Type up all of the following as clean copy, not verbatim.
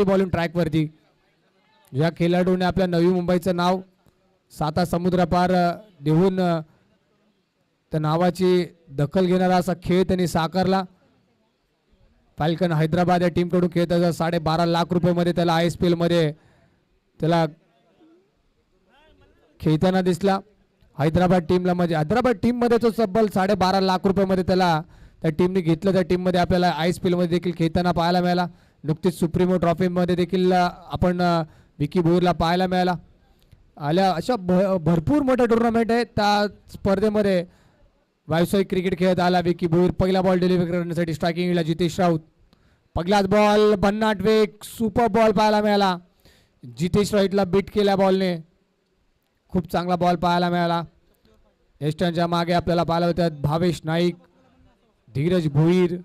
Bowling track वरती या खेळाडूने आपल्या नवी मुंबईचं नाव साता समुद्रपार देऊन त्या नावाची दखल घेणारा असा खेळ त्यांनी साकारला. फाल्कन हैदराबाद या टीम कडून खेळत 12.5 लाख रुपये मध्ये त्याला ISPL मध्ये त्याला खेळताना दिसला. हैदराबाद टीमला म्हणजे हैदराबाद टीम मध्ये तो तब्बल 12.5 लाख रुपये मध्ये त्याला त्या टीमने घेतलं. त्या टीम मध्ये आपल्याला ISPL मध्ये देखील खेळताना पाहायला मिळाला. नुकतीच सुप्रीमो ट्रॉफी मध्ये देखील आपण विकी भोईरला पाहायला मिळाला. आल्या अशा भरपूर मोठ्या टुर्नामेंट आहेत. त्या स्पर्धेमध्ये व्यावसायिक क्रिकेट खेळत आला विकी भोईर. पहिला बॉल डिलिव्हरी करण्यासाठी स्ट्रायकिंगला जितेश राऊत. पहिलाच बॉल भन्नाट वेग सुपर बॉल पाहायला मिळाला. जितेश राऊतला बीट केल्या बॉलने. खूप चांगला बॉल पाहायला मिळाला. एस्टनच्या मागे आपल्याला पाहायला होत्यात भावेश नाईक, धीरज भोईर,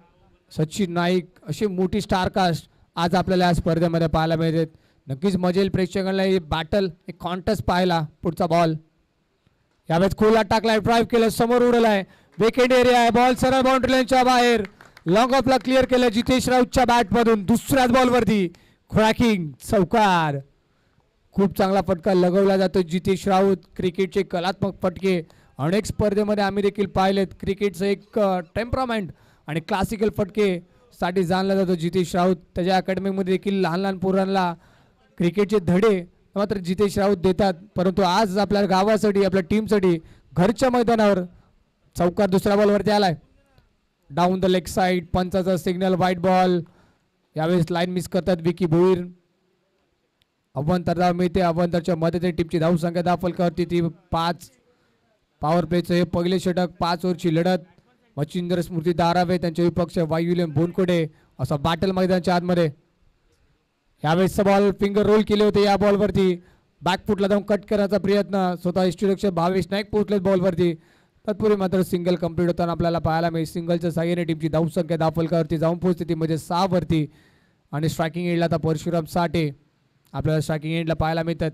सचिन नाईक अशी मोठी स्टारकास्ट आज आपल्याला या स्पर्धेमध्ये पाहायला मिळतात. नक्कीच मजेल प्रेक्षकांना ही बॅटल एक कॉन्टेस्ट पाहायला. पुढचा बॉल यावेळेस खोला टाकलाय, ड्राईव्ह केलं, समोर उडलाय, विकेट एरिया आहे. बॉल सरळ बाउंड्री लाईनच्या बाहेर लॉंग ऑफला क्लिअर केलं जितेश राऊतच्या बॅट मधून. दुसऱ्याच बॉलवरती क्रॅकिंग चौकार. खूप चांगला फटका लगवला जातो जितेश राऊत. क्रिकेटचे कलात्मक फटके अनेक स्पर्धेमध्ये आम्ही देखील पाहिलेत. क्रिकेटचं एक टेम्परामेंट आणि क्लासिकल फटके साठी जाणला जातो जितेश राऊत. त्याच्या अकॅडमीमध्ये देखील लहान लहान पोरांना क्रिकेटचे धडे मात्र जितेश राऊत देतात. परंतु आज आपल्या गावासाठी आपल्या टीमसाठी घरच्या मैदानावर चौकार दुसऱ्या बॉलवरती आलाय. डाऊन द लेग साइड पंचाचा सिग्नल व्हाईट बॉल. यावेळेस लाईन मिस करतात विकी भोईर. अव्वंतर मिळते. अव्वंतरच्या मदतीने टीमची धावसंख्या 10 फलकावरती ती 5. पॉवर प्लेचं हे पहिले षटक. 5 ओव्हरची लढत. मच्छिंद्र स्मृती दारावे त्यांचे विपक्ष वायुलेन बोनकोडे असा बॅटल मैदानाच्या आतमध्ये. यावेळेस बॉल फिंगर रोल केले होते या बॉलवरती. बॅकफुटला जाऊन कट करण्याचा प्रयत्न स्वतः यष्टीरक्षक भावेश नाईक पोहोचले बॉलवरती. तत्पूर्वी मात्र सिंगल कंप्लीट होताना आपल्याला पाहायला मिळेल. सिंगलच्या साह्याने टीमची धावसंख्या 10 फलकावरती जाऊन पोहोचते ती म्हणजे 6 वरती. आणि स्ट्रायकिंग एंडला आता परशुराम साठे आपल्याला स्ट्रायकिंग एंडला पाहायला मिळतात.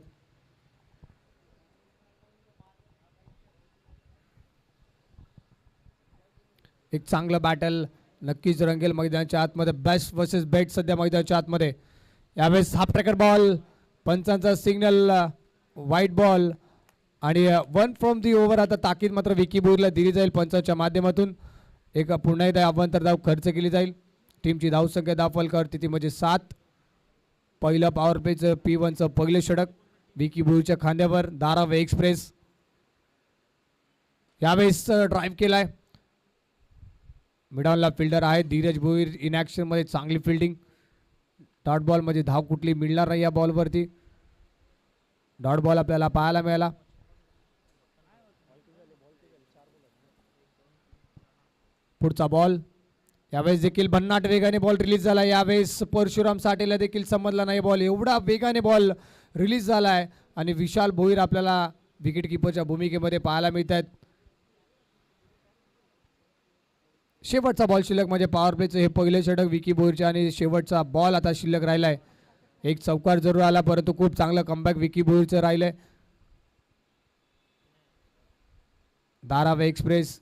एक चांगलं बॅटल नक्कीच रंगेल मैदानाच्या आतमध्ये. बेस्ट वर्सेस बेट सध्या मैदानाच्या आतमध्ये. यावेळेस हाफ ट्रॅकर बॉल. पंचांचा सिग्नल व्हाईट बॉल आणि 1 फ्रॉम दी ओव्हर. आता ताकीद मात्र विकी भोईरला दिली जाईल पंचांच्या माध्यमातून. एक पुन्हा एकदा अव्वंतर धाव खर्च केली जाईल. टीमची धावसंख्या 10 फलकावरती ती म्हणजे 7. पहिलं पॉवर प्लेचं P1चं पहिले षटक विकी भोईरच्या खांद्यावर. धारावी एक्सप्रेस यावेळेस ड्राईव्ह केलाय. मिडॉनला फिल्डर आहे धीरज भोईर. इन ॲक्शन मध्ये चांगली फिल्डिंग. डॉट बॉल मध्ये धाव कुठली मिळणार नाही या बॉलवरती. डॉट बॉल आपल्याला पाहायला मिळाला. पुढचा बॉल. यावेळेस देखील भन्नाट वेगाने बॉल रिलीज झाला. यावेळेस परशुराम साठेला देखील समजला नाही बॉल. एवढा वेगाने बॉल रिलीज झालाय आणि विशाल भोईर आपल्याला विकेट किपरच्या भूमिकेमध्ये पाहायला मिळतात. शेवटचा बॉल शिल्लक म्हणजे पॉवर प्लेचं हे पहिले षटक विकी भोईरचे आणि शेवटचा बॉल आता शिल्लक राहिलाय. एक चौकार जरूर आला परंतु खूप चांगलं कमबॅक विकी भोईरचं राहिलंय. धारावी एक्सप्रेस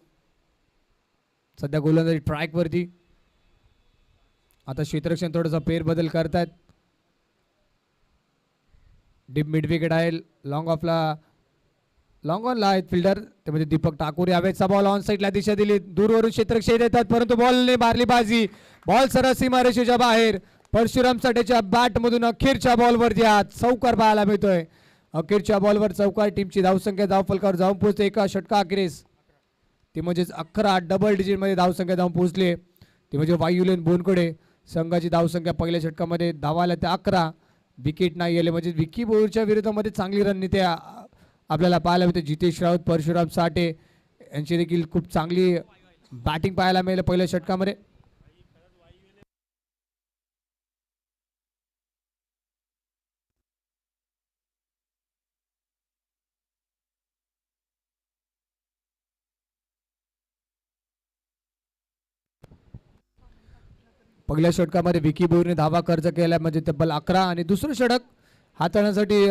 सध्या गोलंदाजी ट्रॅक वरती. आता क्षेत्ररक्षण थोडासा फेरबदल करतात. डीप मिड विकेट आहे. लॉंग ऑफला लॉंग ऑनला आहेत फिल्डर ते म्हणजे दीपक ठाकूर. यावेळेचा बॉल ऑन साईडला दिशा दिली. दूरवरून क्षेत्ररक्षक देतात परंतु बॉलने मारली बाजी. बॉल सरळ सीमारेषेच्या बाहेर. परशुराम साठेच्या बॅट मधून अखेरच्या बॉलवरती आज चौकार पाहायला मिळतोय. अखेरच्या बॉलवर चौकार. टीमची धावसंख्या 10 फलकावर जाऊन पोहोचते एका षटका अखेरीस. ती म्हणजेच 11 डबल डिजिट मध्ये धावसंख्या जाऊन पोहोचली. ती म्हणजे वायुलेन बोनकडे संघाची धावसंख्या पहिल्या षटकामध्ये धावायला त्या 11. विकेट नाही गेले म्हणजे विकी भोईरच्या विरोधामध्ये चांगली रणनीती आपल्याला पाहायला मिळते. जितेश राऊत परशुराम साठे यांची देखील खूप चांगली बॅटिंग पाहायला मिळेल पहिल्या षटकामध्ये. पहिल्या षटकामध्ये विकी भोईरने धावा खर्च केला म्हणजे तब्बल 11 आणि दुसरं षटक हाताळण्यासाठी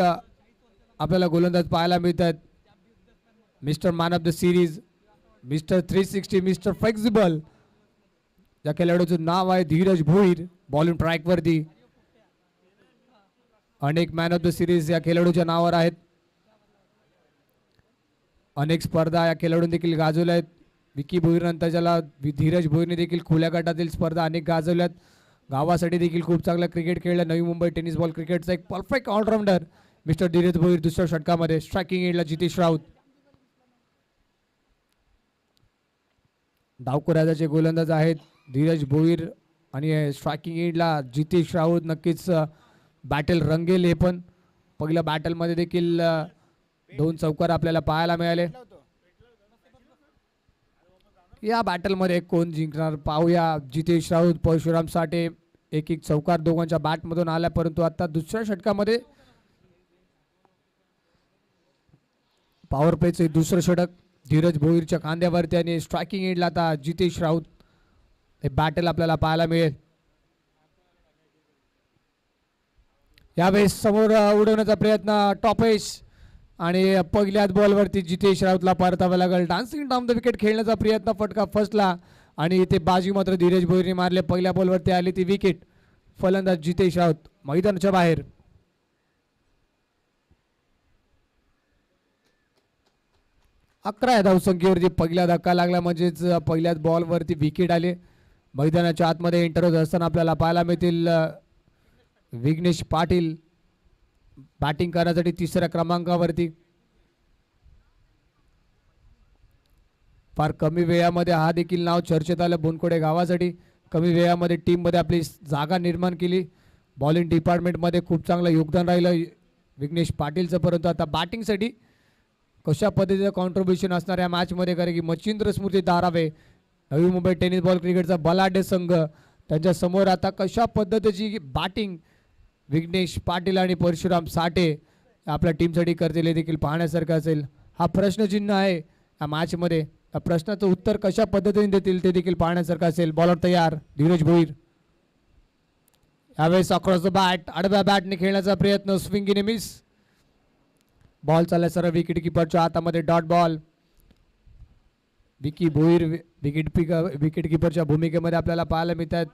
आपल्याला गोलंदाज पाहायला मिळतात. Mister man of the series, mister 360, mister flexible या खेळाडूचं नाव आहे धीरज भोईर. बॉलिंग ट्रॅक वरती अनेक मॅन ऑफ द सिरीज या खेळाडूच्या नावावर आहेत. अनेक स्पर्धा या खेळाडूंनी देखील गाजवल्या आहेत. विकी भोईर नंतर ज्याला धीरज भोईरने देखील खुल्या गटातील स्पर्धा अनेक गाजवल्यात. गावासाठी देखील खूप चांगलं क्रिकेट खेळलं. नवी मुंबई टेनिस बॉल क्रिकेटचा एक perfect all rounder mister Dheeraj Bhoir दुसऱ्या षटकामध्ये. स्ट्रायकिंग एंडला जितेश राऊत. डावखुराचे गोलंदाज आहेत धीरज भोईर आणि स्ट्रायकिंग एंडला जितेश राऊत. नक्कीच बॅटल रंगेल. हे पण पहिल्या बॅटलमध्ये देखील 2 चौकार आपल्याला पाहायला मिळाले. या बॅटलमध्ये कोण जिंकणार पाहूया. जितेश राऊत परशुराम साठे एक चौकार दोघांच्या बॅटमधून आला. परंतु आता दुसऱ्या षटकामध्ये पॉवर प्लेचे दुसरं षटक धीरज भोईरच्या खांद्यावरती आणि स्ट्रायकिंग एंडला आता जितेश राऊत. हे बॅटल आपल्याला पाहायला मिळेल. यावेळेस समोर उडवण्याचा प्रयत्न टॉपेश आणि पहिल्याच बॉलवरती जितेश राऊतला परतावा लागल. डान्सिंग डाऊन द विकेट खेळण्याचा प्रयत्न फटका फसला आणि इथे बाजी मात्र धीरज भोईरने मारले. पहिल्या बॉलवरती आली ती विकेट. फलंदाज जितेश राऊत मैदानाच्या बाहेर. अकरा धावसंख्येवरती पहिला धक्का लागला म्हणजेच पहिल्याच बॉलवरती विकेट आले. मैदानाच्या आतमध्ये एंटर होत असताना आपल्याला पाहायला मिळतील विघ्नेश पाटील बॅटिंग करण्यासाठी तिसऱ्या क्रमांकावरती. फार कमी वेळामध्ये हा देखील नाव चर्चेत आलं बोनकोडे गावासाठी. कमी वेळामध्ये टीममध्ये आपली जागा निर्माण केली. बॉलिंग डिपार्टमेंटमध्ये खूप चांगलं योगदान राहिलं विघ्नेश पाटीलचं. परंतु आता बॅटिंगसाठी कशा पद्धतीचं कॉन्ट्रीब्युशन असणार या मॅचमध्ये, कारण की मच्छिंद्र स्मृती दारावे नवी मुंबई टेनिस बॉल क्रिकेटचा बलाढ्य संघ त्यांच्या समोर आता कशा पद्धतीची बॅटिंग विघ्नेश पाटील आणि परशुराम साठे आपल्या टीमसाठी करतील हे देखील पाहण्यासारखं असेल. हा प्रश्नचिन्ह आहे या मॅचमध्ये. या प्रश्नाचं उत्तर कशा पद्धतीने देतील ते देखील पाहण्यासारखं असेल. बॉलर तयार धीरज भोईर. यावेळेस अक्रॉस द बॅट आडव्या बॅटने खेळण्याचा प्रयत्न. Swing in miss. बॉल चालला सरळ विकेट किपरच्या हातामध्ये. Dot ball. Vicky Bhoir wicket किपरच्या भूमिकेमध्ये आपल्याला पाहायला मिळतात.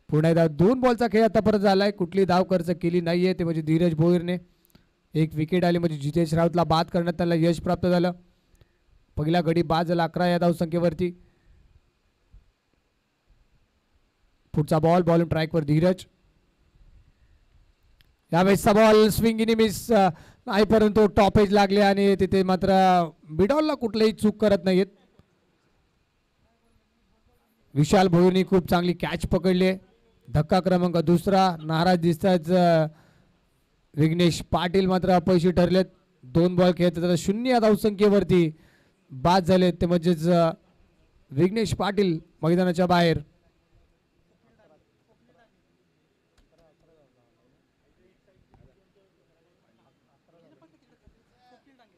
पुन्हा एकदा 2 बॉलचा खेळ आतापर्यंत झालाय. कुठली धाव खर्च केली नाहीये ते म्हणजे धीरज भोईरने. एक विकेट आली म्हणजे जितेश राऊतला बाद करण्यात त्याला यश प्राप्त झालं. पहिला गडी बाद झाला 11 या धावसंख्येवरती. पुढचा बॉल बॉलिंग ट्रॅकवर धीरज. यावेळेसचा बॉल स्विंग इन मिस नाही परंतु टॉपेज लागले आणि तिथे मात्र मिडॉलला कुठलीही चूक करत नाहीत. विशाल भोईरने खूप चांगली कॅच पकडली. धक्का क्रमांक दुसरा. नाराज दिसताच विघ्नेश पाटील मात्र अपयशी ठरलेत. 2 बॉल खेळतात 0 या धावसंख्येवरती बाद झाले ते म्हणजेच विघ्नेश पाटील मैदानाच्या बाहेर.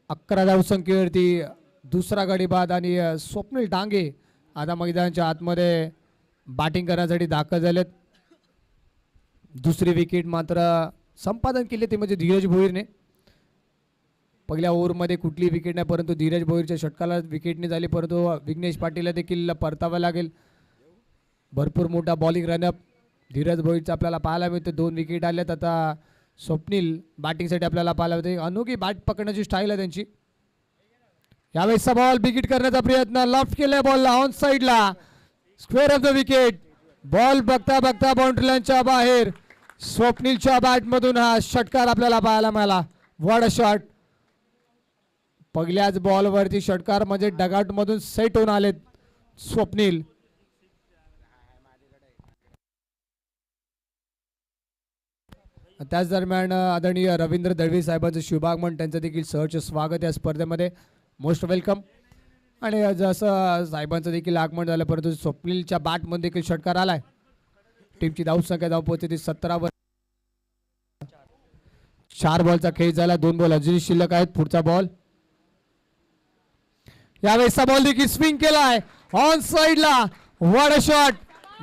अकरा धावसंख्येवरती दुसरा गडी बाद आणि स्वप्नील डांगे आता मैदानाच्या आतमध्ये बॅटिंग करण्यासाठी दाखल झालेत. दुसरी विकेट मात्र संपादन केले ते म्हणजे धीरज भोईरने. पहिल्या ओव्हरमध्ये कुठली विकेट नाही परंतु धीरज भोईरच्या षटकाला विकेटने झाली. परंतु विघ्नेश पाटीलला देखील परतावा लागेल. भरपूर मोठा बॉलिंग रनअप धीरज भोईरचा आपल्याला पाहायला मिळते. 2 विकेट आल्यात. आता स्वप्नील बॅटिंगसाठी आपल्याला पाहायला मिळते. अनोखी बॅट पकडण्याची स्टाईल आहे त्यांची. यावेळेसचा बॉल बिगिट करण्याचा प्रयत्न. लेफ्ट केलाय बॉलला ऑन साईडला. Square of the wicket. Ball बघता बघता बाउंड्री लाईनच्या बाहेर. स्वप्नीलच्या बॅटमधून हा षटकार आपल्याला पाहायला मिळाला. What a shot. पहिल्याच बॉलवरती षटकार म्हणजे डगआउट मधून सेट होऊन आलेत स्वप्नील. त्याच दरम्यान आदरणीय रवींद्र दळवी साहेबांचं शुभागमन त्यांचं देखील सहर्ष स्वागत या स्पर्धेमध्ये. Most welcome. आणि जसं साहेबांचं देखील आगमन झालं परंतु स्वप्नीलच्या बॅटमध्ये देखील षटकार आलाय. टीमची धावसंख्या धाव पोहोचते ती 17 वर. 4 बॉलचा खेळ झाला. 2 बॉल अजूनही शिल्लक आहेत. पुढचा बॉल. यावेळेसचा बॉल देखील स्विंग केलाय ऑन साईडला. What a shot.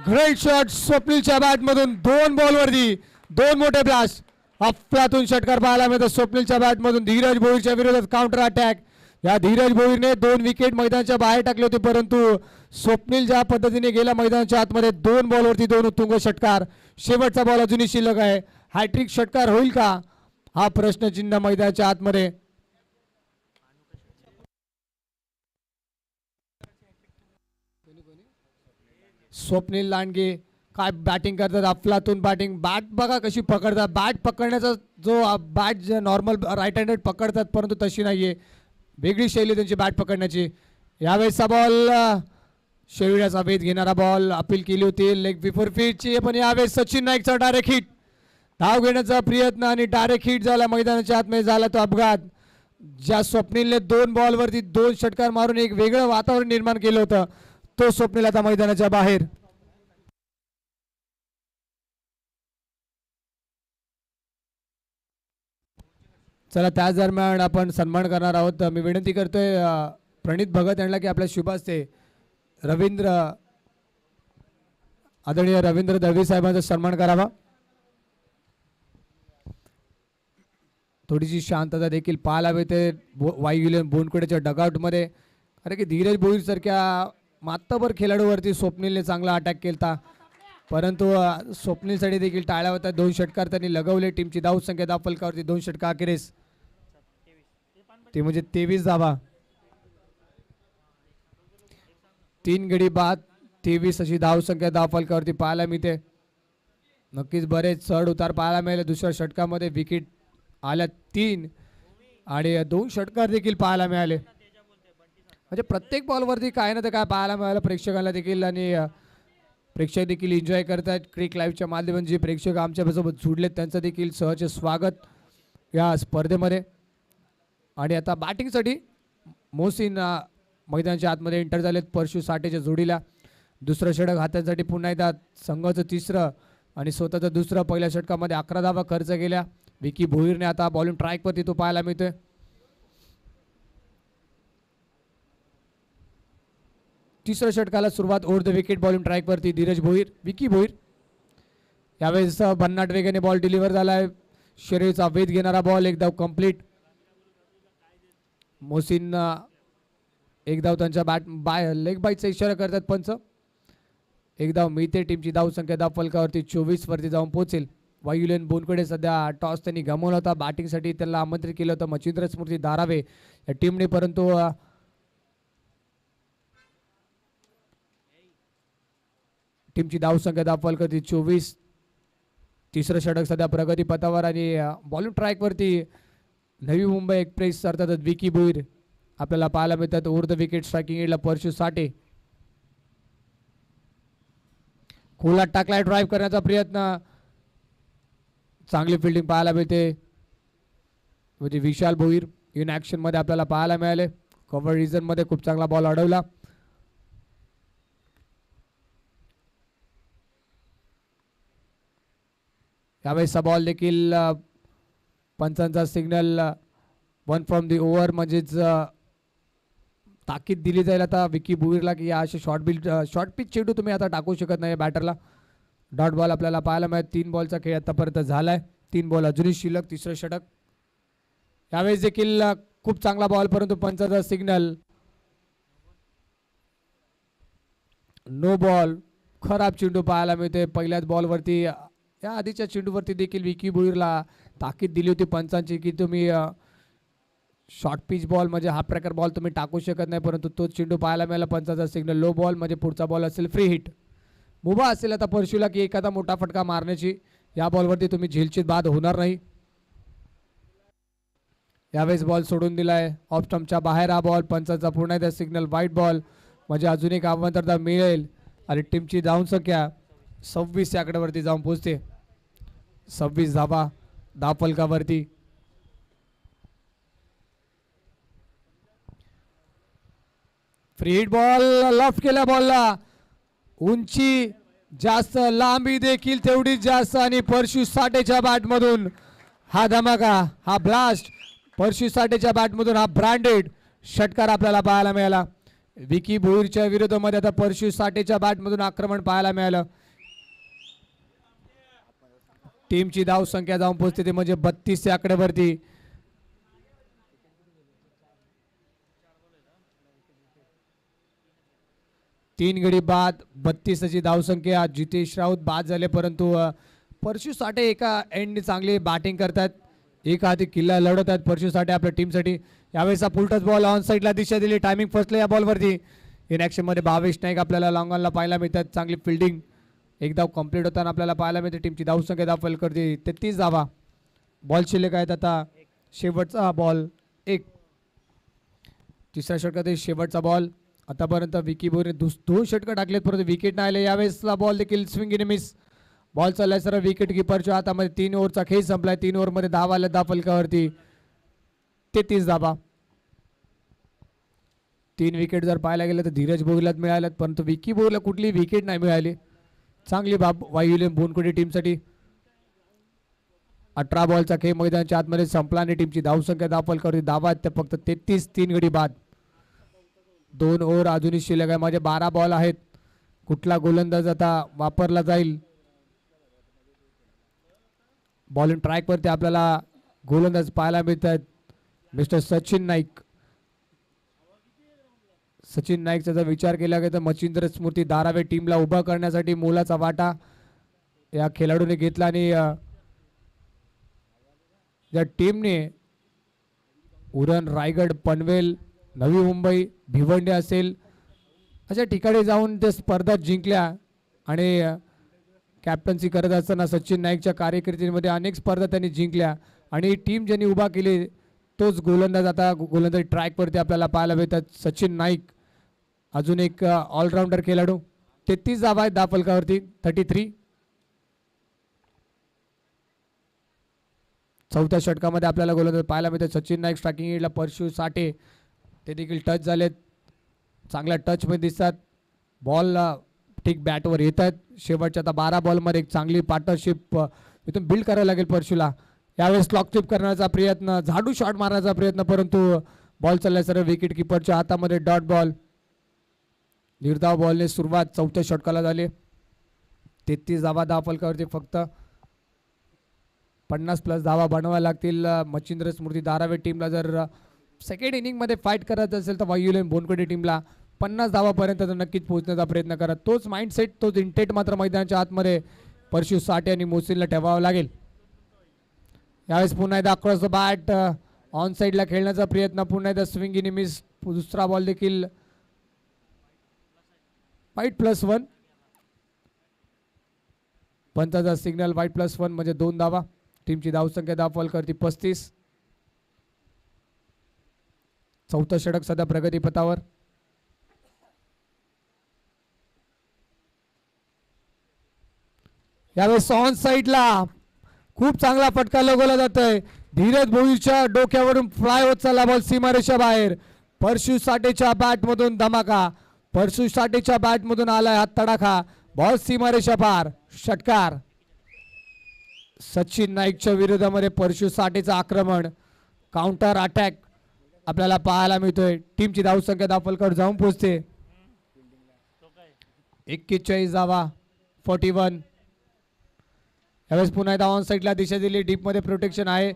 Great shot स्वप्नीलच्या बॅटमधून. 2 बॉलवरती 2 मोठे ब्लास्ट. अफलातून षटकार पाहायला मिळतो स्वप्नीलच्या बॅटमधून. धीरज भोईरच्या विरोधात काउंटर अटॅक. या धीरज भोईरने 2 विकेट मैदानाच्या बाहेर टाकले होते परंतु स्वप्नील ज्या पद्धतीने गेल्या मैदानाच्या आतमध्ये 2 बॉलवरती 2 उत्तुंग षटकार, शेवटचा बॉल अजूनही शिल्लक आहे. हॅट्रिक षटकार होईल का हा प्रश्नचिन्ह मैदानाच्या आतमध्ये. स्वप्नील लांडगे काय बॅटिंग करतात, अफलातून बॅटिंग. बॅट बघा कशी पकडतात, बॅट पकडण्याचा जो बॅट जे नॉर्मल राईट हँडेड पकडतात परंतु तशी नाहीये, वेगळी शैली त्यांची बॅट पकडण्याची. यावेळेसचा बॉल शेवड्याचा वेध घेणारा बॉल, अपील केली होती लेग बिफोर फीटची, पण यावेळेस सचिन नाईकचा डायरेक्ट हिट, धाव घेण्याचा प्रयत्न आणि डायरेक्ट हिट झाला. मैदानाच्या आतमध्ये झाला तो अपघात. ज्या स्वप्नीलने 2 बॉलवरती 2 षटकार मारून एक वेगळं वातावरण निर्माण केलं होतं, तो स्वप्नील आता मैदानाच्या बाहेर. चला त्याच दरम्यान आपण सन्मान करणार आहोत. मी विनंती करतोय प्रणित भगत यांना की आपल्या शुभ हस्ते आदरणीय रवींद्र दळवी साहेबांचा सन्मान करावा. थोडीशी शांतता देखील पाहायला मिळते वायुलेन बोनकुड्याच्या डगआउटमध्ये, कारण की धीरज भोईर सारख्या मातबर खेळाडूवरती स्वप्नीलने चांगला अटॅक केला, परंतु स्वप्नीलसाठी देखील टाळ्या होत्या. 2 षटकार त्यांनी लगवले. टीमची धाव संख्या धाव फलकावरती 2 षटकार अखेरीस, ते म्हणजे 23 धावा. 3 गडी बाद 23 अशी धाव संख्या धाव फलकावरती पाहायला मिळते. नक्कीच बरेच चढ उतार पाहायला मिळाले. दुसऱ्या षटकामध्ये विकेट आल्या 3 आणि 2 षटकार देखील पाहायला मिळाले. म्हणजे प्रत्येक बॉलवरती काय ना ते काय पाहायला मिळालं प्रेक्षकांना देखील, आणि प्रेक्षक देखील एन्जॉय करतात. क्रिक लाईव्हच्या माध्यमातून जे प्रेक्षक आमच्यासोबत जुडलेत त्यांचं देखील सहज स्वागत या स्पर्धेमध्ये. आणि आता बॅटिंगसाठी मोहसिन मैदानाच्या आतमध्ये एंटर झालेत परशु साठेच्या जोडीला. दुसरं षटक हातासाठी पुन्हा एकदा संघाचं 3रं आणि स्वतःचं 2रं. पहिल्या षटकामध्ये 11 धावा खर्च केल्या. विकी भोईरने आता बॉलिंग ट्रॅकवरती तो पाहायला मिळतोय. तिसऱ्या षटकाला सुरुवात ओव्हर द विकेट बॉलिंग ट्रॅकवरती धीरज भोईर, विकी भोईर. यावेळेस भन्नाट वेगाने बॉल डिलिव्हर झाला आहे. शरीरचा वेध घेणारा बॉल, एक धाव कंप्लीट. मोहसिन एक धाव त्यांच्या लेग बाईटचा इशारा करतात पंच. एक धाव मिळते. टीमची धाव संख्या धाव फलकावरती 24 वरती जाऊन पोहोचेल. वायुलेन बोनकडे सध्या टॉस त्यांनी गमावला होता. बॅटिंगसाठी त्यांना आमंत्रित केलं होतं मच्छिंद्र स्मृती धारावे या टीमने, परंतु टीमची धाव संख्या धाव फलकावरती 24. 3रं षटक सध्या प्रगती पथावर आणि बॉलिंग ट्रॅकवरती नवी मुंबई एक्सप्रेस अर्थात विकी भोईर आपल्याला पाहायला मिळतात. ओव्हर द विकेट स्ट्रायकिंग एंडला परशु साठे. खोलात टाकलाय, ड्राईव्ह करण्याचा प्रयत्न, चांगली फिल्डिंग पाहायला मिळते. म्हणजे विशाल भोईर इन ॲक्शन मध्ये आपल्याला पाहायला मिळाले. कव्हर रिजन मध्ये खूप चांगला बॉल अडवला. यावेळेसचा बॉल देखील पंचांचा सिग्नल 1 फ्रॉम दी ओव्हर, म्हणजेच ताकीद दिली जाईल आता विकी भोईरला की या असे शॉर्ट पिच चेंडू तुम्ही आता टाकू शकत नाही बॅटरला. डॉट बॉल आपल्याला पाहायला मिळत. 3 बॉलचा खेळ आतापर्यंत झालाय. 3 बॉल अजूनही शिल्लक. 3रं षटक. यावेळेस देखील खूप चांगला बॉल, परंतु पंचाचा सिग्नल नो बॉल. खराब चेंडू पाहायला मिळते पहिल्याच बॉलवरती. या आधीच्या चेंडूवरती देखील विकी भोईरला ताकीद दिली होती पंचांची की तुम्ही शॉर्ट पिच बॉल म्हणजे हा प्रकार बॉल तुम्ही टाकू शकत नाही, परंतु तोच चेंडू पाहायला मिळाला. पंचाचा सिग्नल लो बॉल, म्हणजे पुढचा बॉल असेल फ्री हिट. मुभा असेल आता परशुला की एखादा मोठा फटका मारण्याची. या बॉलवरती तुम्ही झेलची बाद होणार नाही. यावेळेस बॉल सोडून दिलाय ऑफ स्टंपच्या बाहेर हा बॉल. पंचाचा पुन्हा एकदा सिग्नल व्हाईट बॉल, म्हणजे अजून एक आव्हान मिळेल आणि टीमची धाव संख्या 26 या आकड्यावरती जाऊन पोहोचते. 26 धावा धाव फलकावरती. फ्री हिट बॉल, लॉफ्ट केल्या बॉलला. उंची जास्त, लांबी देखील तेवढीच जास्त, आणि परशु साठेच्या बॅटमधून हा धमाका, हा ब्लास्ट. परशु साठेच्या बॅटमधून हा ब्रँडेड षटकार आपल्याला पाहायला मिळाला. विकी भोईरच्या विरोधामध्ये आता परशु साठेच्या बॅटमधून आक्रमण पाहायला मिळालं. टीमची धाव संख्या जाऊन पोहोचते ते म्हणजे 32 या आकड्यावरती. तीन गडी बाद 32 अशी धावसंख्या. जितेश राऊत बाद झाले परंतु परशु साठे एका एंडने चांगली बॅटिंग करतात. एका हाती किल्ला लढत आहेत परशु साठे आपल्या टीमसाठी. यावेळेस फुल टच बॉल ऑन साईडला दिशा दिली. टायमिंग फसलं या बॉलवरती. इन ॲक्शनमध्ये भावेश नाईक आपल्याला लॉंग ऑनला पाहायला मिळतात. चांगली फिल्डिंग एक धाव कंप्लीट होताना आपल्याला पाहायला मिळते. टीमची धावसंख्या दाखल करते 33 धावा. बॉल शिल्लक आहेत आता. शेवटचा बॉल एक. तिसऱ्या षटकात शेवटचा बॉल. आतापर्यंत विकी बोरने दोन षटकं टाकलेत परंतु विकेट नाही आले. यावेळेसला बॉल देखील स्विंग इन मिस. बॉल चाललाय सर विकेट किपरच्या हातामध्ये. 3 ओव्हरचा खेळ संपलाय. 3 ओव्हरमध्ये 10 आल्या दहा फलकावरती 33 धावा. 3 विकेट जर पाहायला गेलं तर धीरज भोगीलाच मिळाल्यात परंतु विकी बोरला कुठली विकेट नाही मिळाली. चांगली बाब वायुलेन बोनकोडी टीमसाठी. 18 बॉलचा खेळ मैदानाच्या आतमध्ये संपला आणि टीमची धावसंख्या दाखल करते. धावा आहेत त्या फक्त 33. 3 गडी बाद. 2 ओव्हर अजूनही शिल्लक आहे. माझे 12 बॉल आहेत. कुठला गोलंदाज आता वापरला जाईल. बॉलिंग ट्रॅकवरती आपल्याला गोलंदाज पाहायला मिळतात. मिस्टर सचिन नाईक. सचिन नाईकचा जर विचार केला गेला तर मच्छिंद्र स्मृती धारावे टीमला उभा करण्यासाठी मोलाचा वाटा या खेळाडूने घेतला आणि या टीमने उरण, रायगड, पनवेल, नवी मुंबई, भिवंडी असेल अशा ठिकाणी जाऊन ते स्पर्धा जिंकल्या आणि कॅप्टन्सी करत असताना सचिन नाईकच्या कारकिर्दीमध्ये अनेक स्पर्धा त्यांनी जिंकल्या आणि टीम ज्यांनी उभा केली तोच गोलंदाज आता गोलंदाज ट्रॅकवरती आपल्याला पाहायला मिळतात. सचिन नाईक अजून एक ऑलराऊंडर खेळाडू. 33 धावा आहेत 10 फलकावरती. 33. चौथ्या षटकामध्ये आपल्याला गोलंदाज पाहायला मिळतात. सचिन नाईक स्ट्रायकिंग एंडला. परशु साठे ते देखील टच झालेत. चांगल्या टचमध्ये दिसतात. बॉल ठीक बॅटवर येत आहेत. शेवटच्या आता 12 बॉलमध्ये एक चांगली पार्टनरशिप इथून बिल्ड करायला लागेल परशुला. यावेळेस लॉकचिप करण्याचा प्रयत्न, झाडू शॉट मारण्याचा प्रयत्न परंतु बॉल चाललाय सर विकेट किपरच्या हातामध्ये. Dot ball. निर्धाव बॉलने सुरुवात चौथ्या षटकाला झाली. 33 धावा 10 फलकावरती. फक्त 50+ धावा बनवायला लागतील मच्छिंद्र स्मृती धारावे टीमला. जर सेकंड इनिंगमध्ये फाईट करायचं असेल तर वायुलेन बोनकोडे टीमला 50 धावापर्यंत तर नक्कीच पोहोचण्याचा प्रयत्न करा. तोच माइंडसेट, तोच इंटेट मात्र मैदानाच्या आतमध्ये परशु साठे आणि मोसिनला ठेवावा लागेल. यावेळेस पुन्हा एकदा अक्रॉस द बॅट ऑन साईडला खेळण्याचा प्रयत्न. पुन्हा एकदा स्विंग इन मिस. दुसरा बॉल देखील वाईट +1. पंचाचा सिग्नल. वाईट +1 म्हणजे 2 धावा. टीमची धावसंख्या दाखल करते 35. चौथं षटक सध्या प्रगतीपथावर. यावेळेस ऑन साईडला खूप चांगला फटका लगवला जातोय. धीरज भोईच्या डोक्यावरून फ्लाय होत चालला बॉल सीमारेषा बाहेर. परशु साठेच्या बॅटमधून धमाका. परशु साठेच्या बॅटमधून आलाय हा तडाखा. बॉल सीमारेषा पार. षटकार. सचिन नाईकच्या विरोधामध्ये परशु साठेचं आक्रमण. काउंटर अटॅक आपल्याला पाहायला मिळतोय. टीमची धावसंख्या दाखल जाऊन पोहोचते 41 धावा 41. यावेळेस पुन्हा एकदा ऑन साईडला दिशा दिली. डीपमध्ये प्रोटेक्शन आहे.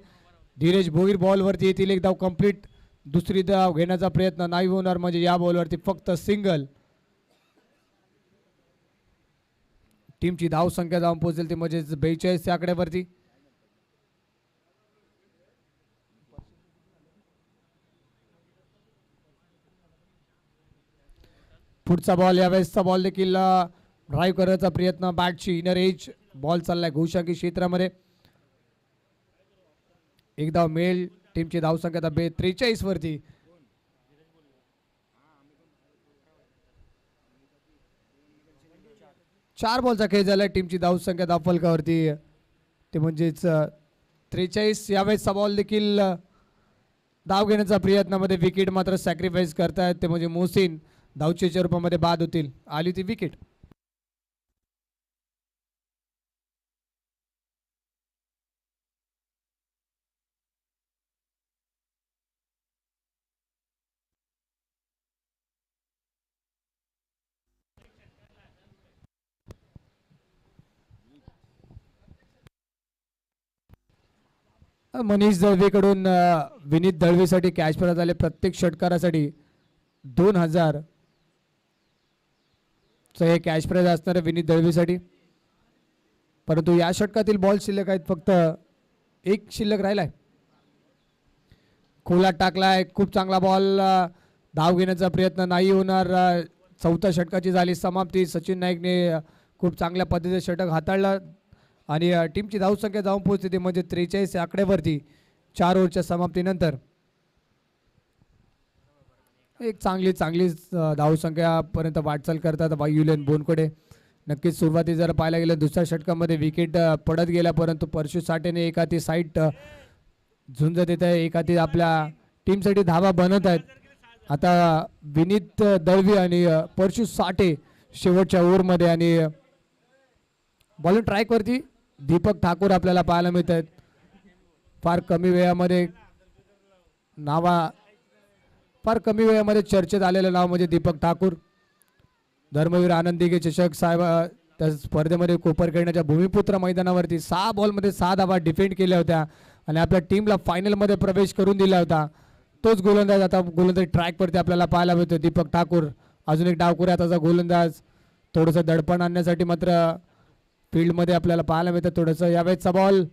धीरज भोईर बॉलवरती येतील. एक धाव कंप्लीट. दुसरी धाव घेण्याचा प्रयत्न नाही होणार म्हणजे या बॉलवरती फक्त सिंगल. टीमची धावसंख्या जाऊन पोहोचेल ती म्हणजे 42 या आकड्यावरती. पुढचा बॉल. यावेळेसचा बॉल देखील ड्राईव्ह करण्याचा प्रयत्न. बॅटची इनर एज. बॉल चाललाय घोषाकी क्षेत्रामध्ये. एक धाव मिळेल. टीमची धावसंख्या आता 43 वरती. चार बॉलचा खेळ झालाय. टीमची धावसंख्या दाफलकावरती ते म्हणजेच 43. यावेळेसचा बॉल देखील धाव घेण्याचा प्रयत्नामध्ये विकेट मात्र सॅक्रिफाईस करतायत ते म्हणजे मोहसिन. धावचेच्या रूपामध्ये बाद होतील. आली ती विकेट. मनीष दळवीकडून विनीत दळवीसाठी कॅश परत आले. प्रत्येक षटकारासाठी 2000. हे कॅश प्राइज असणार आहे विनीत दळवीसाठी. परंतु या षटकातील बॉल शिल्लक आहेत, फक्त एक शिल्लक राहिलाय. खोलात टाकलाय, खूप चांगला बॉल. धाव घेण्याचा प्रयत्न नाही होणार. चौथ्या षटकाची झाली समाप्ती. सचिन नाईकने खूप चांगल्या पद्धतीने षटक हाताळलं आणि टीमची धावसंख्या जाऊन पोहोचते म्हणजे 43 आकड्यावरती 4 ओव्हरच्या समाप्तीनंतर. एक चांगली धावसंख्यापर्यंत वाटचाल करतात वायुलेन बोनकडे. नक्कीच सुरुवाती जर पाहायला गेलं दुसऱ्या षटकामध्ये विकेट पडत गेल्या, परंतु परशु साठेने एका ती साईट झुंज देत आहे, एका ती आपल्या टीमसाठी धावा बनत आहेत. आता विनीत दळवी आणि परशु साठे शेवटच्या ओव्हरमध्ये आणि बॉलिंग ट्रॅकवरती दीपक ठाकूर आपल्याला पाहायला मिळत आहेत. फार कमी वेळामध्ये चर्चेत आलेलं नाव म्हणजे दीपक ठाकूर. धर्मवीर आनंद दिघे चषक साहेब त्या स्पर्धेमध्ये कोपर खेळण्याच्या भूमिपुत्र मैदानावरती 6 बॉलमध्ये 6 धावा डिफेंड केल्या होत्या आणि आपल्या टीमला फायनलमध्ये प्रवेश करून दिला होता. तोच गोलंदाज आता गोलंदाज ट्रॅकवरती आपल्याला पाहायला मिळतो दीपक ठाकूर. अजून एक डावखुऱ्या हाताचा गोलंदाज. थोडंसं दडपण आणण्यासाठी मात्र फील्डमध्ये आपल्याला पाहायला मिळतं. थोडंसं यावेळेचा बॉल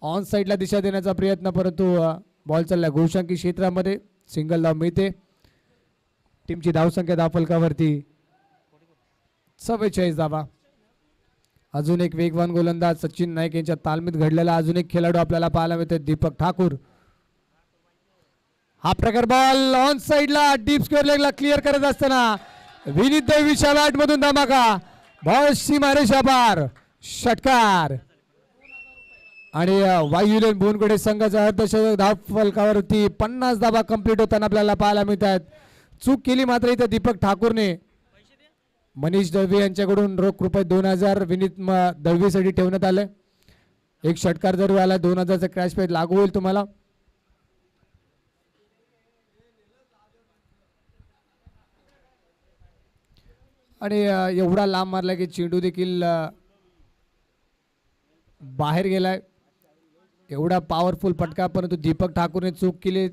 ऑन साईडला दिशा देण्याचा प्रयत्न, परंतु बॉल चालला घोषांकी क्षेत्रामध्ये. सिंगल धाव मिळते. टीमची धावसंख्या धावफलकावरती 44 धावा. अजून एक वेगवान गोलंदाज सचिन नाईक यांच्या तालमीत घडलेला अजून एक खेळाडू आपल्याला पाहायला मिळतो दीपक ठाकूर. हा प्रकार बॉल ऑन साईडला डीप स्क्वेअर लेगला क्लिअर करत असताना विनीत दळवीच्या बॅट मधून धमाका. बॉल सीमारेषा पार. षटकार आणि वायुलेन बोनकडे संघाचा अर्धशतक धावफलकावरती 50 धावा कंप्लीट होताना आपल्याला पाहायला मिळत आहेत. चूक केली मात्र इथे दीपक ठाकूरने. मनीष दळवी यांच्याकडून रोख रुपये 2000 विनीत दळवीसाठी ठेवण्यात आले. एक षटकार जर आला 2000चा क्रॅश प्राइज लागू होईल तुम्हाला. आणि एवढा लांब मारला की चेंडू देखील बाहेर गेलाय. एवढा पॉवरफुल फटका, परंतु दीपक ठाकूरने चूक केली.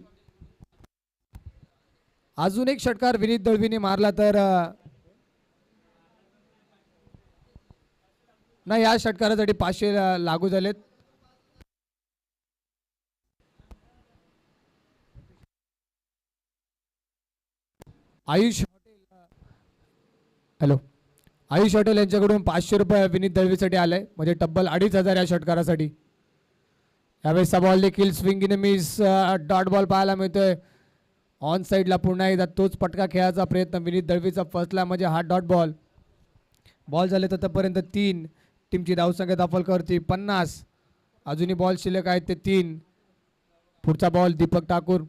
अजून एक षटकार विनीत दळवीने मारला तर नाही, या षटकारासाठी 500 लागू झालेत. आयुष हॉटेल यांच्याकडून 500 रुपये विनीत दळवीसाठी आले, म्हणजे तब्बल 2500 या षटकारासाठी. यावेळेसचा बॉल देखील स्विंगिंग मिस डॉट बॉल पाहायला मिळतोय. ऑन साईडला पुन्हा एकदा तोच पटका खेळायचा प्रयत्न विनीत दळवीचा फसला, म्हणजे हा डॉट बॉल. बॉल झाले तर तोपर्यंत 3. टीमची धावसंख्या धावफलकावरती 50. अजूनही बॉल शिल्लक आहेत ते 3. पुढचा बॉल दीपक ठाकूर.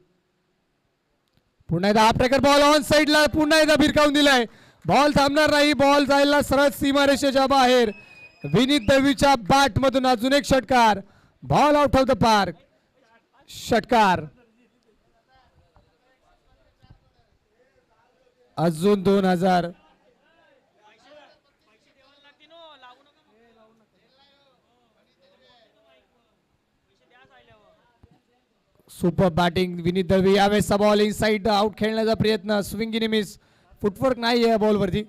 पुन्हा एकदा हा प्रकार बॉल ऑन साईडला पुन्हा एकदा भिरकावून दिलाय. बॉल थांबणार नाही. बॉल जायला सरळ सीमारेषेच्या बाहेर. विनीत दळवीच्या बॅट मधून अजून एक षटकार. Ball out of the park. षटकार. अजून 2000. Super batting Vineet Dalvi. यावेळेसचा बॉल इनसाइड आउट खेळण्याचा प्रयत्न. Swinging miss. फुटवर्क नाही आहे या बॉलवरती.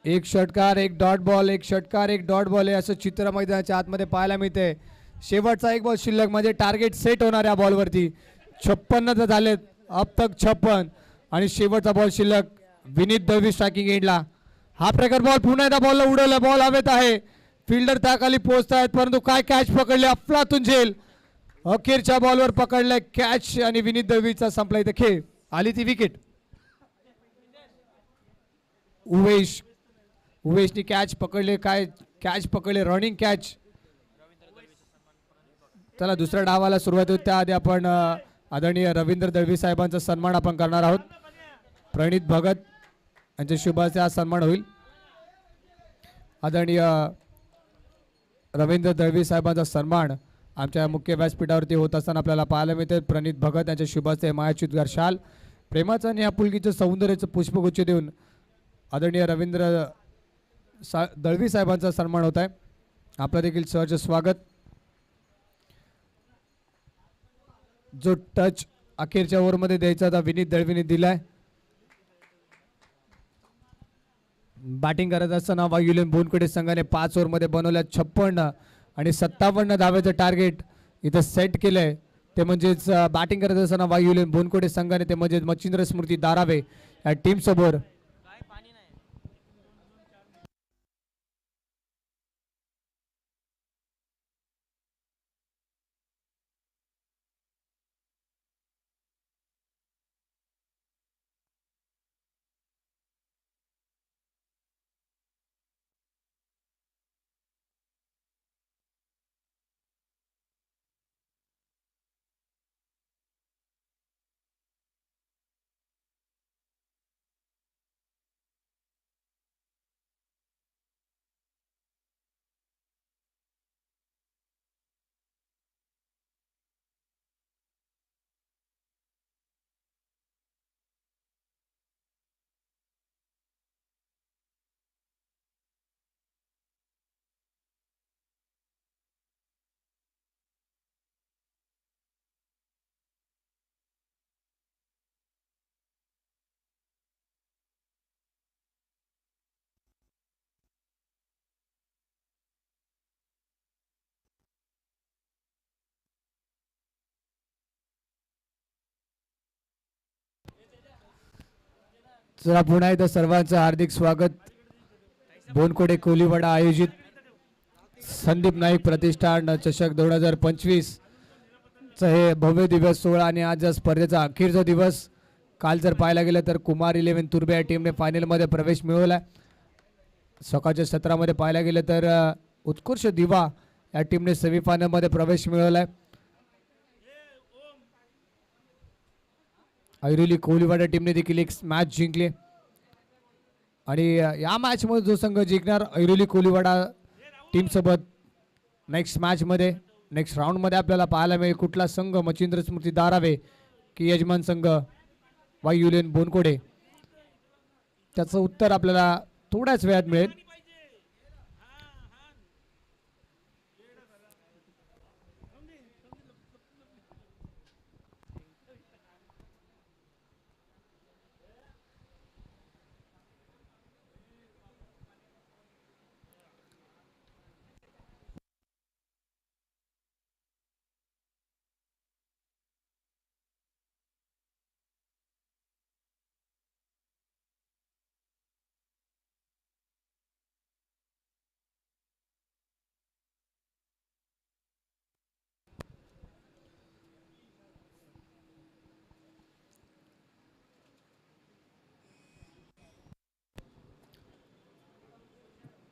एक षटकार एक डॉट बॉल, एक षटकार एक डॉट बॉल आहे असं चित्र मैदानाच्या आतमध्ये पाहायला मिळते. शेवटचा एक बॉल शिल्लक म्हणजे टार्गेट सेट होणार या बॉलवरती. 56 झालेत अब तक 56 आणि शेवटचा बॉल शिल्लक विनीत दळवी स्ट्रायकिंग एंडला. हा प्रकार बॉल पुन्हा एकदा बॉलला उडवला. बॉल हवेत आहे. फिल्डर त्याखाली पोहोचतायत, परंतु काय कॅच पकडले अफलातून झेल. अखेरच्या बॉलवर पकडलाय कॅच आणि विनीत दळवीचा संपला इथे खेळ. आली ती विकेट. उवेशनी कॅच पकडले. काय कॅच पकडले, रनिंग कॅच. चला दुसऱ्या डावाला सुरुवात होते त्याआधी आपण आदरणीय रवींद्र दळवी साहेबांचा सन्मान आपण करणार आहोत. प्रणित भगत यांच्या शुभाचे आज सन्मान होईल. आदरणीय रवींद्र दळवी साहेबांचा सन्मान आमच्या मुख्य व्यासपीठावरती होत असताना आपल्याला पाहायला मिळते. प्रणित भगत यांच्या शुभाचे मायाचुतगार शाल, प्रेमाचं आणि आपुलकीचं सौंदर्याचं पुष्पगुच्छ देऊन आदरणीय रवींद्र दळवी साहेबांचा सन्मान होत आहे. आपलं देखील सहर्ष स्वागत. जो टच अखेरच्या ओव्हरमध्ये द्यायचा होता विनीत दळवीने दिलाय. बॅटिंग करत असताना वायुलेन बोनकडे संघाने 5 ओव्हरमध्ये बनवल्या 56 आणि 57 धाव्याचं टार्गेट इथं सेट केलंय. ते म्हणजेच बॅटिंग करत असताना वायुलेन बोनकोडे संघाने ते म्हणजेच मच्छिंद्र स्मृती दारावे या टीम समोर चला पुन्हा एकदा सर्वांचं हार्दिक स्वागत. बोनकोडे कोलीवाडा आयोजित संदीप नाईक प्रतिष्ठान चषक 2025 चं हे भव्य दिवस सोहळा आणि आज या स्पर्धेचा अखेरचा दिवस. काल जर पाहायला गेलं तर कुमार 11 तुर्बे या टीमने फायनलमध्ये प्रवेश मिळवला. सकाळच्या सत्रामध्ये पाहायला गेलं तर उत्कृष्ट दिवा या टीमने सेमीफायनलमध्ये प्रवेश मिळवलाय. ऐरोली कोलीवाडा टीमने देखील एक मॅच जिंकली आणि या मॅचमध्ये जो संघ जिंकणार ऐरोली कोलीवाडा टीम सोबत नेक्स्ट मॅचमध्ये नेक्स्ट राऊंडमध्ये आपल्याला पाहायला मिळेल कुठला संघ, मच्छिंद्र स्मृती दारावे की यजमान संघ वायुलेन बोनकोडे, त्याचं उत्तर आपल्याला थोड्याच वेळात मिळेल.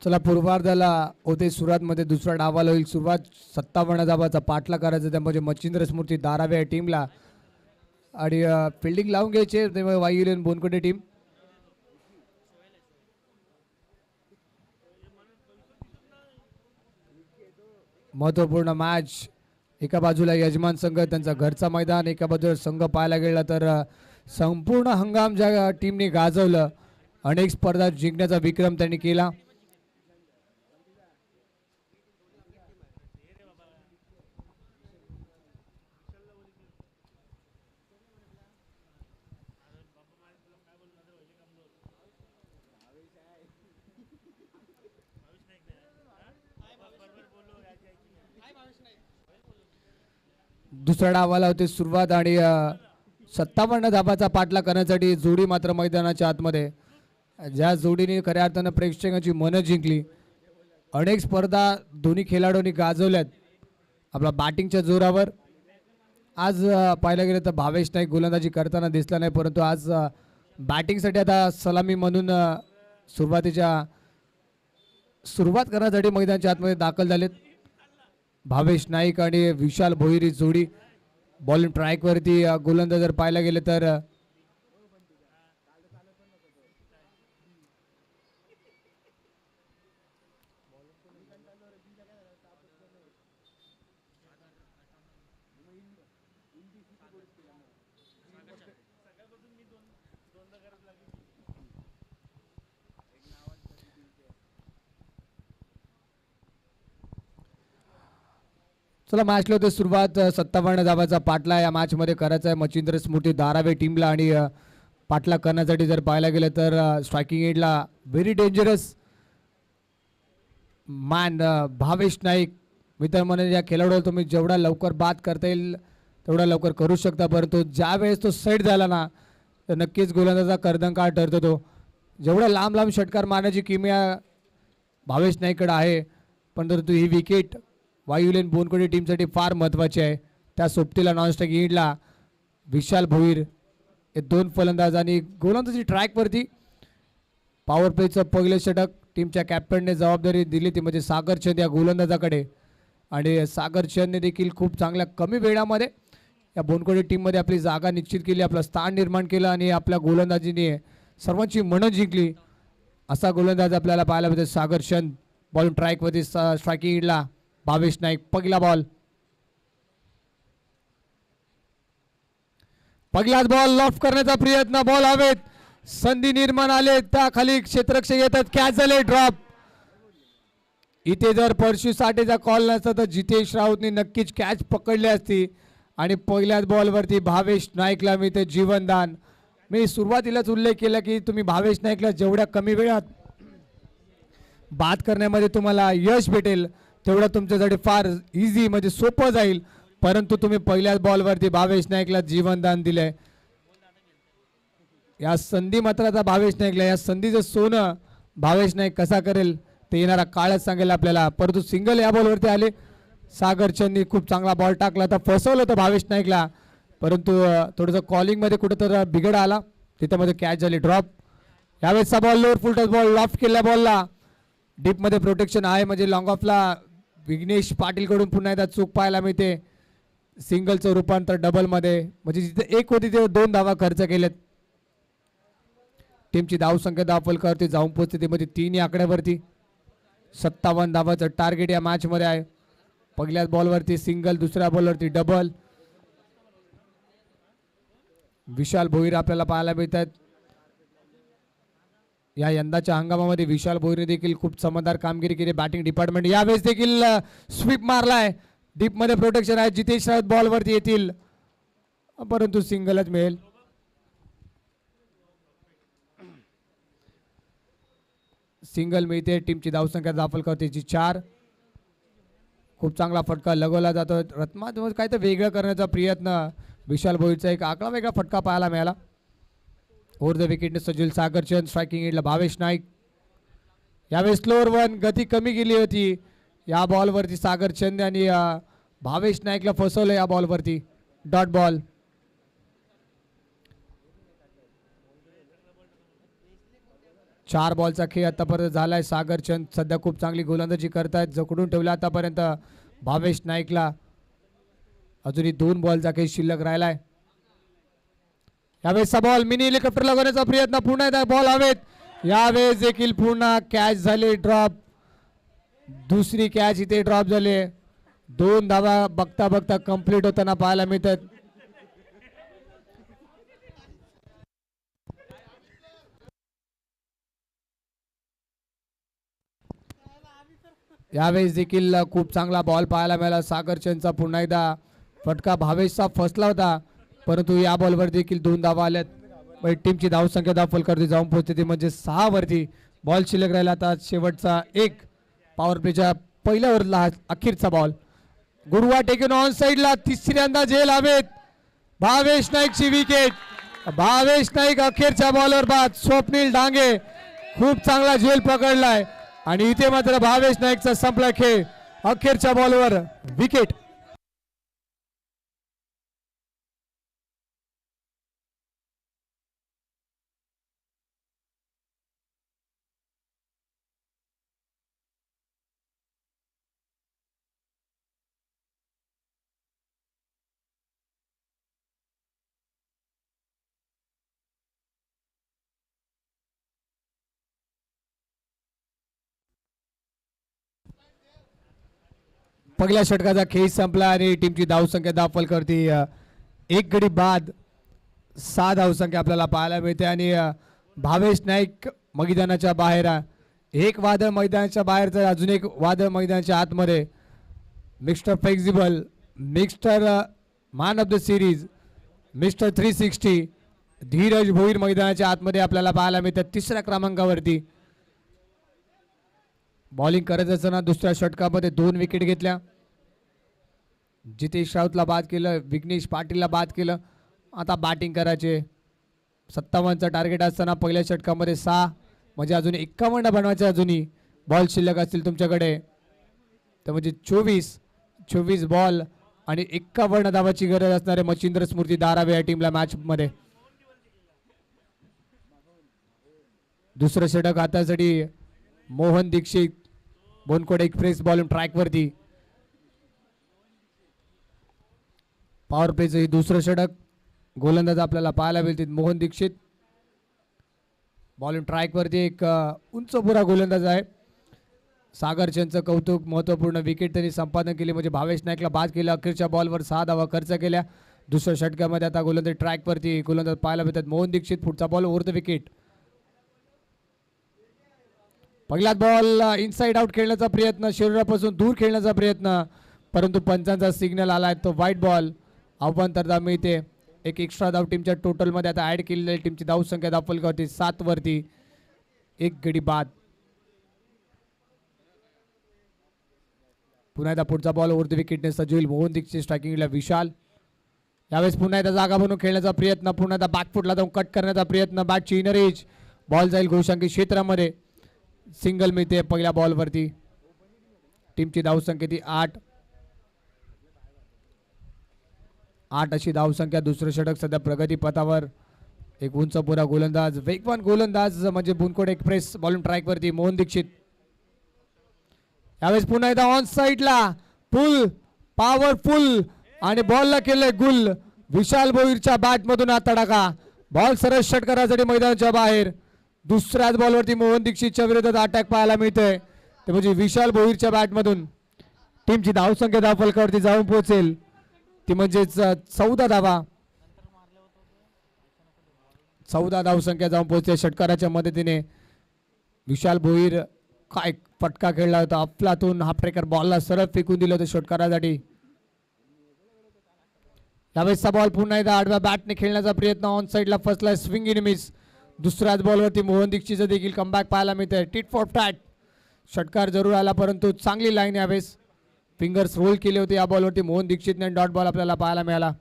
चला पूर्वार्धाला होते सुरुवातमध्ये दुसरा डावाला होईल सुरुवात. 57 धावाचा पाठला करायचा त्यामध्ये मच्छिंद्र स्मृती दारावे या टीमला आणि फिल्डिंग लावून घ्यायचे त्यामुळे वायुलेन बोनकोडे टीम. महत्वपूर्ण मॅच. एका बाजूला यजमान संघ त्यांचा घरचा मैदान, एका बाजूला संघ पाहायला गेला तर संपूर्ण हंगाम ज्या टीमने गाजवलं, अनेक स्पर्धा जिंकण्याचा विक्रम त्यांनी केला. दुसऱ्या डावाला होते सुरुवात आणि 57 धाबाचा पाठला करण्यासाठी जोडी मात्र मैदानाच्या आतमध्ये, ज्या जोडीने खऱ्या अर्थानं प्रेक्षकांची मनं जिंकली. अनेक स्पर्धा दोन्ही खेळाडूंनी गाजवल्यात आपला बॅटिंगच्या जोरावर. आज पाहायला गेलं तर भावेश नाईक गोलंदाजी करताना दिसला नाही, परंतु आज बॅटिंगसाठी आता सलामी म्हणून सुरुवात करण्यासाठी मैदानाच्या आतमध्ये दाखल झालेत. भावेश नाईक आणि विशाल भोईरी जोडी बॉलिंग ट्रॅकवरती गोलंदाज जर पाहायला गेले तर चला मॅचला होते सुरुवात. 57 धावाचा पाठला या मॅचमध्ये करायचा आहे मच्छिंद्र स्मृती दारावे टीमला आणि पाठलाग करण्यासाठी जर पाहायला गेलं तर स्ट्रायकिंग एंडला very dangerous man Bhavesh Naik. मित्र म्हणून या खेळाडूला तुम्ही जेवढा लवकर बाद करता येईल तेवढा लवकर करू शकता, परंतु ज्या वेळेस तो सेट झाला ना तर नक्कीच गोलंदाजा कर्दंकाळ ठरतो. तो जेवढा लांब लांब षटकार मारण्याची किमया भावेश नाईककडे आहे, परंतु ही विकेट वायुलेन बोनकोडी टीमसाठी फार महत्त्वाची आहे. त्या सोबतीला नॉन स्ट्रायकिंग एंडला विशाल भोईर हे दोन फलंदाज आणि गोलंदाजी ट्रॅकवरती पॉवर प्लेचं पहिलं षटक टीमच्या कॅप्टनने जबाबदारी दिली ती म्हणजे सागर चंद या गोलंदाजाकडे. आणि सागर चंदने देखील खूप चांगल्या कमी वेळामध्ये या बोनकोडी टीममध्ये आपली जागा निश्चित केली, आपलं स्थान निर्माण केलं आणि आपल्या गोलंदाजीने सर्वांची मनं जिंकली. असा गोलंदाज आपल्याला पाहायला मिळतो सागर चंद. बॉल ट्रॅकवरती स्ट्रायकिंग एंडला भावेश नाईक. पहिलाच बॉल लॉफ्ट करण्याचा प्रयत्न, बॉल हवेत, संधी निर्माण आले त्या खाली क्षेत्ररक्षक येतात, कॅच झाले ड्रॉप. इथे जर परशु साठेचा कॉल नसता तर जितेश राऊतने नक्कीच कॅच पकडली असती आणि पहिल्याच बॉलवरती भावेश नाईकला मी ते जीवनदान. मी सुरुवातीलाच उल्लेख केला की तुम्ही भावेश नाईकला जेवढ्या कमी वेळात बाद करण्यामध्ये तुम्हाला यश भेटेल तेवढं तुमच्यासाठी फार इझी म्हणजे सोपं जाईल, परंतु तुम्ही पहिल्याच बॉलवरती भावेश नाईकला जीवनदान दिलंय. या संधी मात्र आता भावेश नाईकला, या संधीचं सोनं भावेश नाईक कसा करेल ते येणारा काळच सांगेल आपल्याला. परंतु सिंगल या बॉलवरती आले, सागर चंदनी खूप चांगला बॉल टाकला होता, फसवलं होतं भावेश नाईकला, परंतु थोडंसं कॉलिंगमध्ये कुठं तर बिघड आला, तिथे मध्ये कॅच झाली ड्रॉप. यावेळेसचा ball lower full toss ball loft केल्या बॉलला डीपमध्ये प्रोटेक्शन आहे म्हणजे लॉंग ऑफला विघ्नेश पाटीलकडून पुन्हा एकदा चूक पाहायला मिळते. सिंगलचं रूपांतर डबलमध्ये म्हणजे जिथे एक होती ते दोन धावा खर्च केलेत. टीमची धावसंख्या दाखल जाऊन पोहोचते त्यामध्ये 3 आकड्यावरती. 57 धावाचं टार्गेट या मॅचमध्ये आहे. पहिल्याच बॉलवरती सिंगल, दुसऱ्या बॉलवरती डबल. विशाल भोईर आपल्याला पाहायला मिळतात. या यंदाच्या हंगामामध्ये विशाल भोईरने देखील खूप चमकदार कामगिरी केली बॅटिंग डिपार्टमेंट. यावेळेस देखील स्वीप मारलाय, डीपमध्ये प्रोटेक्शन आहे, जितेश राऊत बॉलवरती येतील परंतु सिंगलच मिळेल. सिंगल मिळते, टीमची धावसंख्या दाखल करते 4. खूप चांगला फटका लगवला जातो. रत्मात काय तर वेगळं करण्याचा प्रयत्न विशाल भोईरचा एक आकडा वेगळा फटका पाहायला मिळाला. ओव्हर द विकेटने सजील सागरचंद, स्ट्रायकिंग एंडला भावेश नाईक. यावेळेस स्लोअर 1 गती कमी गेली होती. या बॉलवरती सागरचंद आणि भावेश नाईकला फसवलं या बॉलवरती डॉट बॉल. चार बॉलचा खेळ आतापर्यंत झालाय. सागरचंद सध्या खूप चांगली गोलंदाजी करतायत, जकडून ठेवला आतापर्यंत भावेश नाईकला. अजूनही 2 बॉलचा खेळ शिल्लक राहिलाय. यावेळेसचा बॉल मिनी हेलिकॉप्टर लगवण्याचा प्रयत्न, पुन्हा एकदा बॉल हवेत, यावेळेस देखील पुन्हा कॅच झाली ड्रॉप. दुसरी कॅच इथे ड्रॉप झाली. 2 धावा बघता बघता कंप्लीट होताना पाहायला मिळतात. यावेळेस देखील खूप चांगला बॉल पाहायला मिळाला सागरचंदचा. पुन्हा एकदा फटका भावेशचा फसला होता, परंतु या बॉलवर देखील 2 धावा आल्यात. टीमची धावसंख्या दाखल करते जाऊन पोहोचते ती म्हणजे 6 वरती. बॉल शिल्लक राहिला आता शेवटचा 1 पॉवर प्लेच्या पहिल्या ओव्हरला अखेरचा बॉल. गुरुवार टेकून ऑन साइडला तिसऱ्यांदा झेल हवेत. भावेश नाईकची विकेट. भावेश नाईक अखेरच्या बॉलवर बाद. स्वप्नील डांगे खूप चांगला झेल पकडलाय आणि इथे मात्र भावेश नाईकचा संपला खेळ. अखेरच्या बॉलवर विकेट. पहिल्या षटकाचा खेळ संपला आणि टीमची धावसंख्या दाखल करते 1 गडी बाद. 6 धावसंख्या आपल्याला पाहायला मिळते आणि भावेश नाईक मैदानाच्या बाहेर. एक वादळ मैदानाच्या बाहेर तर अजून एक वादळ मैदानाच्या आतमध्ये. Mister flexible, mister man of the series, mister 360 Dheeraj Bhoir मैदानाच्या आतमध्ये आपल्याला पाहायला मिळतात 3ऱ्या क्रमांकावरती. बॉलिंग करत असताना दुसऱ्या षटकामध्ये 2 विकेट घेतल्या. जितेश राऊतला बाद केलं, विघ्नेश पाटीलला बाद केलं. आता बॅटिंग करायचे. 57चं टार्गेट असताना पहिल्या षटकामध्ये 6 म्हणजे अजून 51 बनवायचे. अजूनही बॉल शिल्लक असतील तुमच्याकडे तर म्हणजे 24 बॉल आणि 51 धावाची गरज असणारे मच्छिंद्र स्मृती धारावे या टीमला मॅच मध्ये. दुसरं षटक हातासाठी मोहन दीक्षित बोनकोड एक्सप्रेस बॉलिंग ट्रॅक वरती. पॉवर प्लेचं हे दुसरं षटक. गोलंदाज आपल्याला पाहायला मिळतील मोहन दीक्षित. बॉलिंग ट्रॅक वरती एक उंच पुरा गोलंदाज आहे. सागर चंदचं कौतुक. महत्वपूर्ण विकेट त्यांनी संपादन केली म्हणजे भावेश नाईकला बाद केलं. अखेरच्या बॉलवर 6 धावा खर्च केल्या. दुसऱ्या षटकामध्ये आता गोलंदाज ट्रॅक वरती. गोलंदाज पाहायला मिळतात मोहन दीक्षित. पुढचा बॉल ओव्हर द विकेट. पहिलाच बॉल इनसाइड आउट खेळण्याचा प्रयत्न, शरीरापासून दूर खेळण्याचा प्रयत्न, परंतु पंचांचा सिग्नल आलाय तो वाईट बॉल. अवंतरता मिळते. एक एक्स्ट्रा धाव टीमच्या टोटलमध्ये आता ऍड केलेली आहे. टीमची धाव संख्या धावफलकावरती 7 वरती. 1 गडी बाद. पुन्हा एकदा पुढचा बॉल ओव्हर द विकेटने सजवील. मोहन दीक्षित स्ट्रायकिंगला विशाल. यावेळेस पुन्हा एकदा जागा बनवून खेळण्याचा प्रयत्न. पुन्हा एकदा बॅकफुटला जाऊन कट करण्याचा प्रयत्न. बॅटची इनर एज. बॉल जाईल घोषांकी क्षेत्रामध्ये. सिंगल मिळते पहिल्या बॉलवरती. टीमची धावसंख्या ती 8 अशी धावसंख्या. दुसरं षटक सध्या प्रगती पथावर. एक उंच पुरा गोलंदाज, वेगवान गोलंदाज म्हणजे बुनकोड एक्सप्रेस बॉलिंग ट्रॅक वरती मोहन दीक्षित. यावेळेस पुन्हा एकदा ऑन साइडला फुल पॉवरफुल आणि बॉलला केले गुल. विशाल भोईरच्या बॅट मधून आता टाका. बॉल सरळ षटकारासाठी मैदानाच्या बाहेर. दुसऱ्याच बॉलवरती मोहन दीक्षितच्या विरोधात अटॅक पाहायला मिळतोय ते म्हणजे विशाल भोईरच्या बॅट मधून. टीमची धावसंख्या धावफलकावरती जाऊन पोहोचेल ती म्हणजेच 14 धावा. 14 धावसंख्या जाऊन पोहोचते. षटकाराच्या मदतीने विशाल भोईर काय फटका खेळला होता. अफलातून हाफ ट्रेकर बॉलला सरळ फेकून दिलं होतं षटकारासाठी. यावेळेसचा बॉल पुन्हा एकदा आडव्या बॅटने खेळण्याचा प्रयत्न. ऑन साइडला फसला स्विंग इन मिस. दुसऱ्याच बॉलवरती मोहन दीक्षितचं देखील कमबॅक पाहायला मिळतंय. Tit for tat. षटकार जरूर आला परंतु चांगली लाईन यावेळेस. फिंगर्स रोल केले होते या बॉलवरती मोहन दीक्षितने. डॉट बॉल आपल्याला पाहायला मिळाला.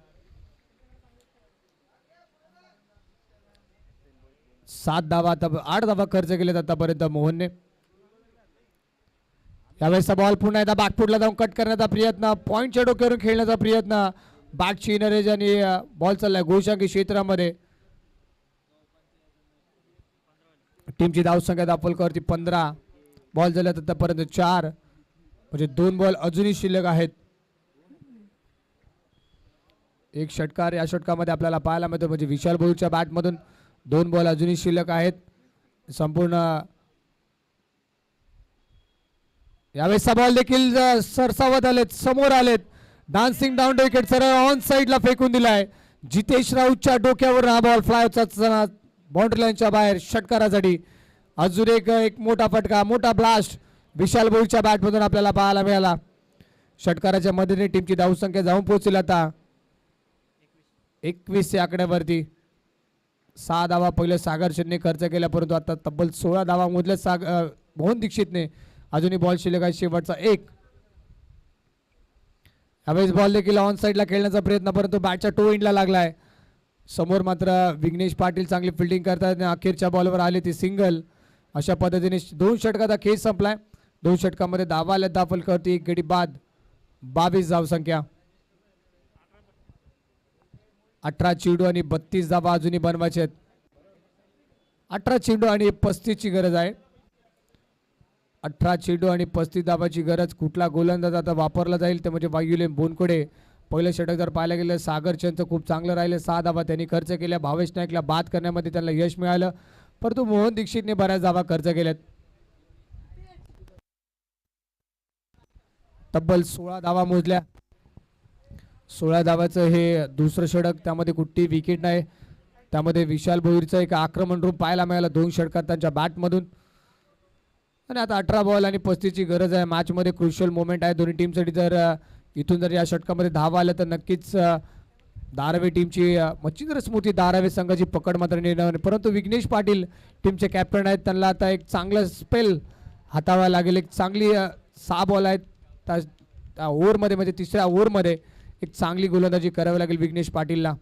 7 धावा 8 धावा खर्च केलेत आतापर्यंत मोहनने. यावेळेसचा बॉल पुन्हा एकदा बॅकफुटला जाऊन कट करण्याचा प्रयत्न. पॉईंटच्या डोक्यावरून खेळण्याचा प्रयत्न. बॅटची इनरेज आणि बॉल चाललाय घोषांकी क्षेत्रामध्ये. टीमची धावसंख्या धावफलकावरती 15. बॉल झाल्यात आतापर्यंत 4 म्हणजे 2 बॉल अजूनही शिल्लक आहेत. एक षटकार या षटकामध्ये आपल्याला पाहायला मिळतो म्हणजे विशाल भोईरच्या बॅटमधून 2 बॉल अजूनही शिल्लक आहेत. संपूर्ण यावेळेसचा बॉल देखील सरसावत आलेत, समोर आलेत. डान्सिंग डाऊन विकेट सरळ ऑन साइडला फेकून दिलाय. जितेश राऊतच्या डोक्यावर हा बॉल फ्लाय होता बाउंड्री लाईनच्या बाहेर षटकारासाठी. अजून एक मोठा फटका, मोठा ब्लास्ट विशाल भोईरच्या बॅटमधून आपल्याला पाहायला मिळाला. षटकाराच्या मदतीने टीमची धावसंख्या जाऊन पोहोचली आता 21 या आकड्यावरती. 6 धावा पहिले सागर चंदने खर्च केल्या परंतु आता तब्बल 16 धावा मोजल्या मोहन दीक्षितने. अजूनही बॉल शिल्लक आहे शेवटचा 1. यावेळेस बॉल देखील ऑन साइडला खेळण्याचा प्रयत्न परंतु बॅटच्या टो एंडला लागलाय. समोर मात्र विघ्नेश पाटील चांगली फिल्डिंग करतात. अखेरच्या बॉलवर आले ती सिंगल. अशा पद्धतीने 2 षटकाचा खेळ संपलाय. 2 षटकामध्ये धावा आल्या धावफलकावरती 1 गडी बाद. 22 धावसंख्या. 18 चेंडू आणि 32 धावा अजूनही बनवायचे आहेत. 18 चेंडू आणि 35 ची गरज आहे. 18 चेंडू आणि 35 धावाची गरज. कुठला गोलंदाज आता वापरला जाईल ते म्हणजे वायुलेन बोनकोडे. पहिलं षटक जर पाहायला गेलं सागर चंदचं खूप चांगलं राहिलं. 6 धावा त्यांनी खर्च केल्या. भावेश नाईकला बाद करण्यामध्ये त्यांना यश मिळालं परंतु मोहन दीक्षितने बऱ्याच धावा खर्च केल्यात. तब्बल 16 धावा मोजल्या. 16 धावाचं हे दुसरं षटक. त्यामध्ये कुठली विकेट नाही. त्यामध्ये विशाल भोईरचं एक आक्रमण रूप पाहायला मिळालं 2 षटकात त्यांच्या बॅटमधून. आणि आता 18 बॉल आणि 35 ची गरज आहे. मॅचमध्ये क्रुशियल मोमेंट आहे दोन्ही टीमसाठी. जर इथून जर या षटकामध्ये धावा आल्या तर नक्कीच धारावी टीमची मच्छिंद्र स्मृती धारावी संघाची पकड मात्र निर्णय, परंतु विघ्नेश पाटील टीमचे कॅप्टन आहेत, त्यांना आता एक चांगलं स्पेल हाताळावं लागेल. एक चांगली 6 बॉल आहेत त्या ओव्हरमध्ये, म्हणजे तिसऱ्या ओव्हरमध्ये एक चांगली गोलंदाजी करावी लागेल विघ्नेश पाटीलला,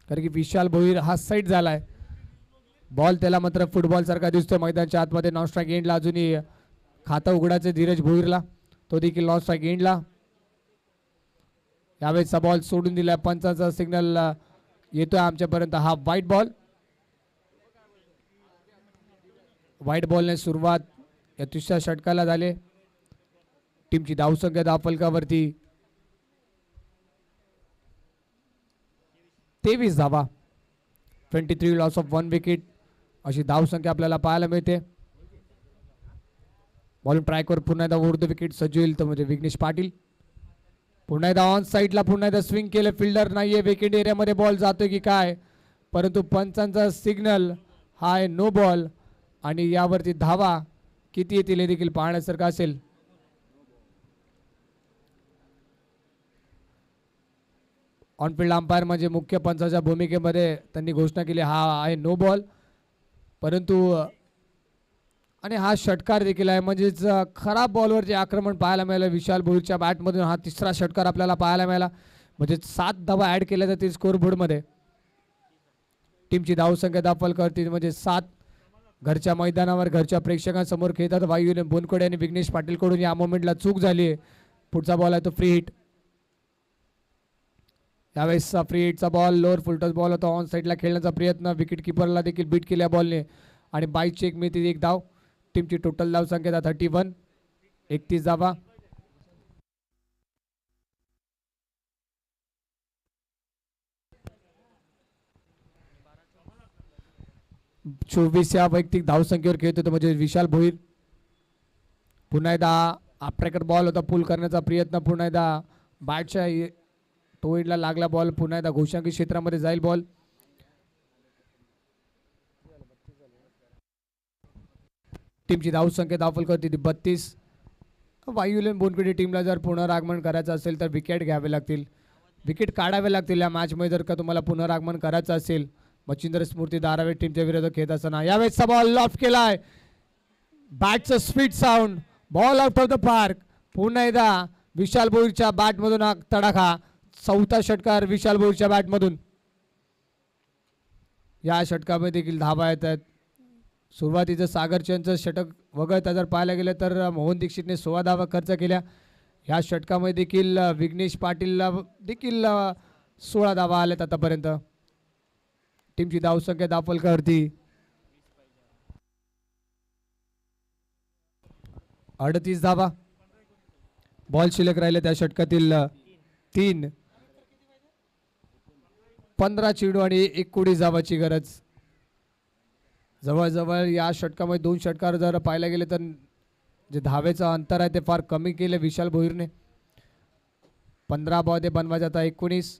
कारण की विशाल भोईर हा साईड झालाय. बॉल त्याला मात्र फुटबॉल सारखा दिसतो मैदानाच्या आतमध्ये. नॉन स्ट्राईक एंडला अजूनही खातं उघडायचं धीरज भोईरला, तो देखील नॉन स्ट्राईक एंडला. यावेळेसचा बॉल सोडून दिला, पंचाचा सिग्नल येतोय आमच्यापर्यंत. हा व्हाईट बॉल, व्हाईट बॉलने सुरुवात या तिसऱ्या षटकाला झाले. टीमची धावसंख्या धावफलकावरती 23 धावा, 23 लॉस ऑफ 1 विकेट अशी धावसंख्या आपल्याला पाहायला मिळते. बॉलिंग ट्रॅकवर पुन्हा एकदा उर्ध विकेट सज्ज होईल, तर म्हणजे विघ्नेश पाटील पुन्हा एकदा ऑन साईडला पुन्हा एकदा स्विंग केलं. फिल्डर नाहीये, विकेट एरियामध्ये बॉल जातोय की काय, परंतु पंचांचा सिग्नल हा आहे नो बॉल. आणि यावरती धावा किती येतील हे देखील पाहण्यासारखं असेल. ऑनफिल्ड अंपायर म्हणजे मुख्य पंचाच्या भूमिकेमध्ये त्यांनी घोषणा केली हा आहे नो बॉल, परंतु आणि हा षटकार देखील आहे, म्हणजेच खराब बॉलवरचे आक्रमण पाहायला मिळालं विशाल भोईरच्या बॅटमधून. हा तिसरा षटकार आपल्याला पाहायला मिळाला, म्हणजे 7 धावा ॲड केल्या जातील स्कोरबोर्डमध्ये. टीमची धावसंख्या दाखल म्हणजे 7. घरच्या मैदानावर घरच्या प्रेक्षकांसमोर खेळतात वायूने बोनकडे आणि विघ्नेश पाटीलकडून या मोमेंटला चूक झाली आहे. पुढचा बॉल आहे तो फ्री हिट. यावेळेसचा फ्री हिटचा बॉल लोअर फुलटच बॉल होता, ऑन साईडला खेळण्याचा प्रयत्न, विकेट किपरला देखील बीट केल्या बॉलने आणि 22 चेक मिळते 1 धाव. टीमची टोटल धाव संख्या 31, 31 धावा. या वैयक्तिक धावसंख्येवर खेळत होतो म्हणजे विशाल भोईर. पुन्हा एकदा आफ्ट्रॅकर बॉल होता, पुल करण्याचा प्रयत्न, पुन्हा एकदा बॅटच्या टोईडला लागला बॉल, पुन्हा एकदा घोषांकी क्षेत्रामध्ये जाईल बॉल. टीमची धावसंख्या दाखल करते ती 32. वायुलेन बोनकडे टीमला जर पुनरागमन करायचं असेल तर विकेट घ्यावे लागतील, विकेट काढावे लागतील या मॅचमध्ये जर का तुम्हाला पुनरागमन करायचं असेल. मच्छिंद्र स्मृती धारावी टीमच्या विरोधात खेळत असताना यावेळेसचा बॉल लॉफ्ट केलाय, बॅटचं speed sound, ball out of the park. पुन्हा एकदा विशाल भोईरच्या बॅटमधून हा तडाखा, 4था षटकार विशाल भोईरच्या बॅटमधून. या षटकामध्ये देखील धावा येत आहेत. सुरुवातीचं सागरचंदचं षटक वगळता जर पाहायला गेलं तर मोहन दीक्षितने 16 धावा खर्च केल्या. ह्या षटकामध्ये देखील विघ्नेश पाटीलला देखील 16 धावा आल्यात आतापर्यंत. टीमची धावसंख्या दाखलकावरती 38 धावा. बॉल शिल्लक राहिले त्या षटकातील 3, 15 चेंडू आणि 19 धावाची गरज. जवळजवळ या षटकामध्ये 2 षटकार जर पाहायला गेले तर जे धावेचं अंतर आहे ते फार कमी केले विशाल भोईरने. 15 बॉल बनवायचा आता 19.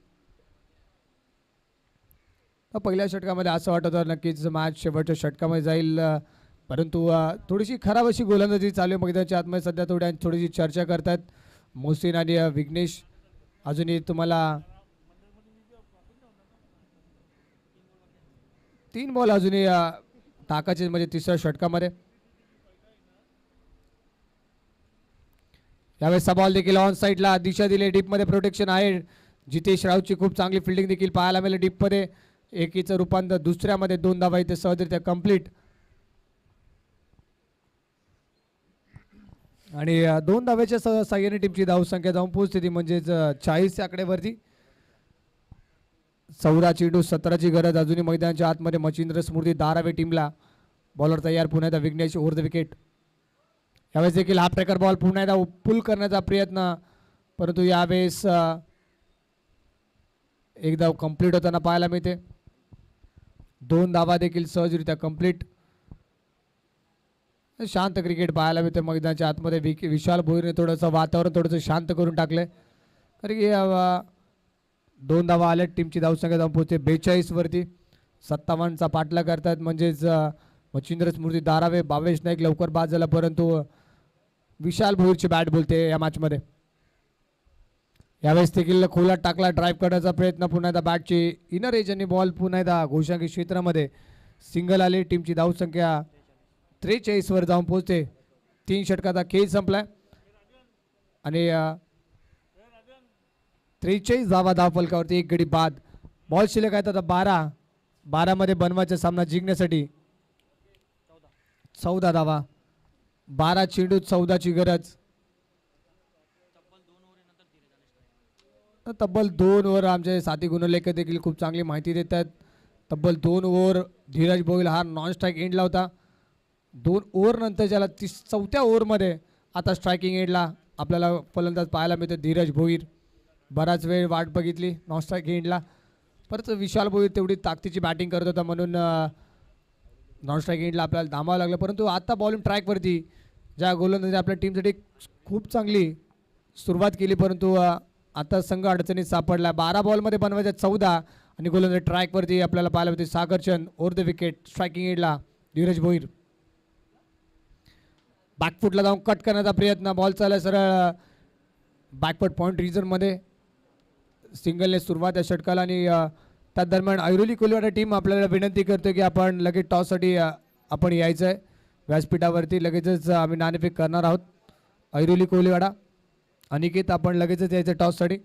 पहिल्या षटकामध्ये असं वाटत होतं नक्कीच मॅच शेवटच्या षटकामध्ये जाईल, परंतु थोडीशी खराब अशी गोलंदाजी चालू आहे मैदानाच्या आतमध्ये सध्या. थोडीशी चर्चा करतात मोहसिन आणि विघ्नेश. अजूनही तुम्हाला 3 बॉल अजूनही टाकायचे म्हणजे तिसऱ्या षटकामध्ये. यावेळेसचा बॉल देखील ऑन साईडला दिशा दिली, डीपमध्ये प्रोटेक्शन आहे. जितेश राऊतची खूप चांगली फिल्डिंग देखील पाहायला मिळेल डीपमध्ये. एकीचं रूपांतर दुसऱ्यामध्ये 2 धावा इथे सहजरित्या कंप्लीट. आणि 2 धाव्याच्या साह्याने टीमची धावसंख्या जाऊन पोहोचते ती म्हणजेच 40 आकड्यावरती. 14 चेंडू 17ची गरज अजूनही मैदानाच्या आतमध्ये. मच्छिंद्र स्मृती धारावी टीमला बॉलर तयार. पुन्हा एकदा विघ्नेश ओव्हर द विकेट. यावेळेस देखील हा ट्रॅकर बॉल पुन्हा एकदा पुल करण्याचा प्रयत्न, परंतु यावेळेस एकदा कंप्लीट होताना पाहायला मिळते. 2 धावा देखील सहजरित्या कंप्लीट. शांत क्रिकेट पाहायला मिळते मैदानाच्या आतमध्ये. विशाल भोईरने थोडंसं वातावरण थोडंसं शांत करून टाकलंय, कारण की 2 धावा आल्या. टीमची धावसंख्या जाऊन पोहोचते 42 वरती. 57चा पाठला करतात म्हणजेच मच्छिंद्र स्मृती धारावे. भावेश नाईक लवकर बाद झाला, परंतु विशाल भोईरची बॅट बोलते या मॅचमध्ये. यावेळेस देखील खोलात टाकला, ड्राईव्ह करण्याचा प्रयत्न, पुन्हा एकदा बॅटची इनर एज आणि बॉल पुन्हा एकदा घोषांकी क्षेत्रामध्ये सिंगल आली. टीमची धावसंख्या 43 वर जाऊन पोहोचते. 3 षटकाचा खेळ संपलाय आणि 43 धावा धावफलकावरती, 1 गडी बाद. बॉल शिल्लक आहेत आता 12 मध्ये बनवायचा सामना जिंकण्यासाठी. 14 धावा, 12 चेंडू, 14ची गरज. तब्बल 2 ओव्हर आमचे साथी गुणलेखक देखील खूप चांगली माहिती देत आहेत. तब्बल 2 ओव्हर धीरज भोईल हा नॉन स्ट्राईक एंडला होता. 2 ओव्हर नंतर ज्याला 4थ्या ओव्हरमध्ये आता स्ट्रायकिंग एंडला आपल्याला फलंदाज पाहायला मिळते धीरज भोईर. बराच वेळ वाट बघितली नॉन स्ट्राईक एंडला, परत विशाल भोईर तेवढी ताकदीची बॅटिंग करत होता म्हणून नॉन स्ट्राईक एंडला आपल्याला थांबावं लागलं. परंतु आता बॉलिंग ट्रॅकवरती ज्या गोलंदाजी आपल्या टीमसाठी खूप चांगली सुरुवात केली, परंतु आता संघ अडचणीत सापडला. 12 बॉलमध्ये बनवायच्या 14 आणि गोलंदाजी ट्रॅकवरती आपल्याला पाहायला मिळते Sagarchand over the wicket. Striking एंडला धीरज भोईर. बॅकफुटला जाऊन कट करण्याचा प्रयत्न, बॉल चालला सरळ बॅकफुट पॉईंट रिजनमध्ये. सिंगलने सुरुवात या षटकाला आणि त्या दरम्यान ऐरोली कोलीवाडा टीम आपल्याला विनंती करतो की आपण लगेच टॉससाठी आपण यायचं आहे व्यासपीठावरती. लगेचच आम्ही नाणेफेक करणार आहोत. ऐरोली कोलीवाडा अनिकेत आपण लगेचच यायचं टॉससाठी.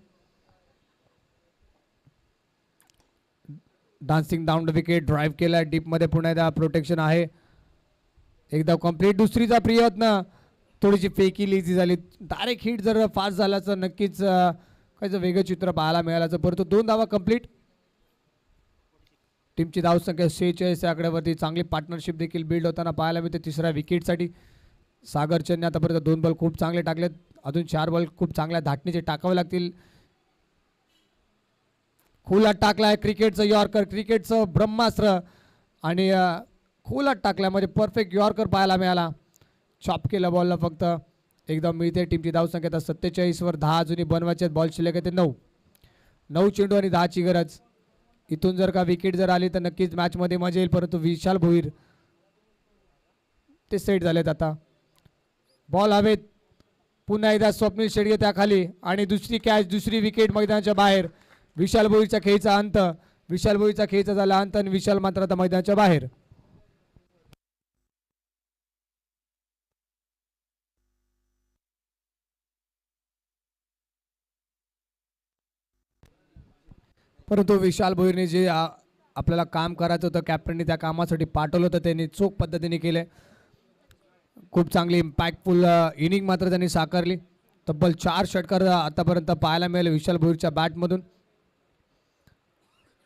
Dancing down the wicket, drive केला डीपमध्ये, पुन्हा एकदा प्रोटेक्शन आहे. एकदा कम्प्लीट. दुसरीचा प्रयत्न थोडीशी फेकी लेझी झाली. डायरेक्ट हिट जर फास्ट झाला तर नक्कीच काहीच वेगळं चित्र पाहायला मिळालं. परंतु 2 धावा कंप्लीट. टीमची धावसंख्या 46 या आकड्यावरती. चांगली पार्टनरशिप देखील बिल्ड होताना पाहायला मिळते तिसऱ्या विकेटसाठी. सागरचंदने आतापर्यंत 2 बॉल खूप चांगले टाकलेत. अजून 4 बॉल खूप चांगल्या धाटणीचे टाकावे लागतील. खोलात टाकलाय क्रिकेटचं यॉर्कर, क्रिकेटचं ब्रह्मास्त्र आणि खोलात टाकल्यामध्ये परफेक्ट यॉर्कर पाहायला मिळाला. चॉप केला बॉलला फक्त. एकदम मिळते. टीमची धावसंख्या आता 47 वर 10 अजूनही बनवायचे. बॉल शिल्लक आहे ते 9 चेंडू आणि 10ची गरज. इथून जर का विकेट जर आली तर नक्कीच मॅचमध्ये मजा येईल, परंतु विशाल भोईर ते सेट झालेत. आता बॉल हवेत. पुन्हा एकदा स्वप्नील शेडगे त्याखाली आणि दुसरी कॅच, दुसरी विकेट मैदानाच्या बाहेर. विशाल भोईरच्या खेळीचा अंत. विशाल भोईरचा खेळीचा झाला अंत आणि विशाल मात्र आता मैदानाच्या बाहेर. परंतु विशाल भोईरने जे आपल्याला काम करायचं होतं कॅप्टनने त्या कामासाठी पाठवलं होतं त्यांनी चोख पद्धतीने केले. खूप चांगली इम्पॅक्टफुल इनिंग मात्र त्यांनी साकारली. तब्बल 4 षटकार आतापर्यंत पाहायला मिळाले विशाल भोईरच्या बॅटमधून.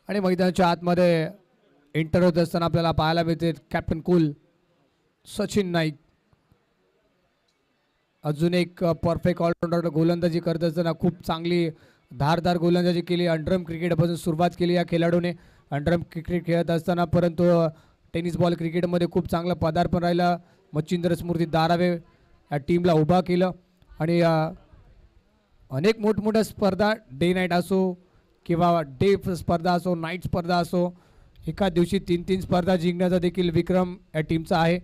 आणि मैदानाच्या आतमध्ये एंटर होत असताना आपल्याला पाहायला मिळते कॅप्टन कूल सचिन नाईक. अजून एक परफेक्ट ऑलराऊंडर गोलंदाजी करत असताना खूप चांगली धारदार गोलंदाजी केली. अंडरम क्रिकेटपासून सुरुवात केली या खेळाडूने अंडरम क्रिकेट खेळत असताना, परंतु टेनिस बॉल क्रिकेटमध्ये खूप चांगलं पदार्पण राहिलं. मच्छिंद्र स्मृती दारावे या टीमला उभा केलं आणि अनेक मोठमोठ्या स्पर्धा डे नाईट असो किंवा डे स्पर्धा असो, नाईट स्पर्धा असो, एका दिवशी 3-3 स्पर्धा जिंकण्याचा देखील विक्रम या टीमचा आहे.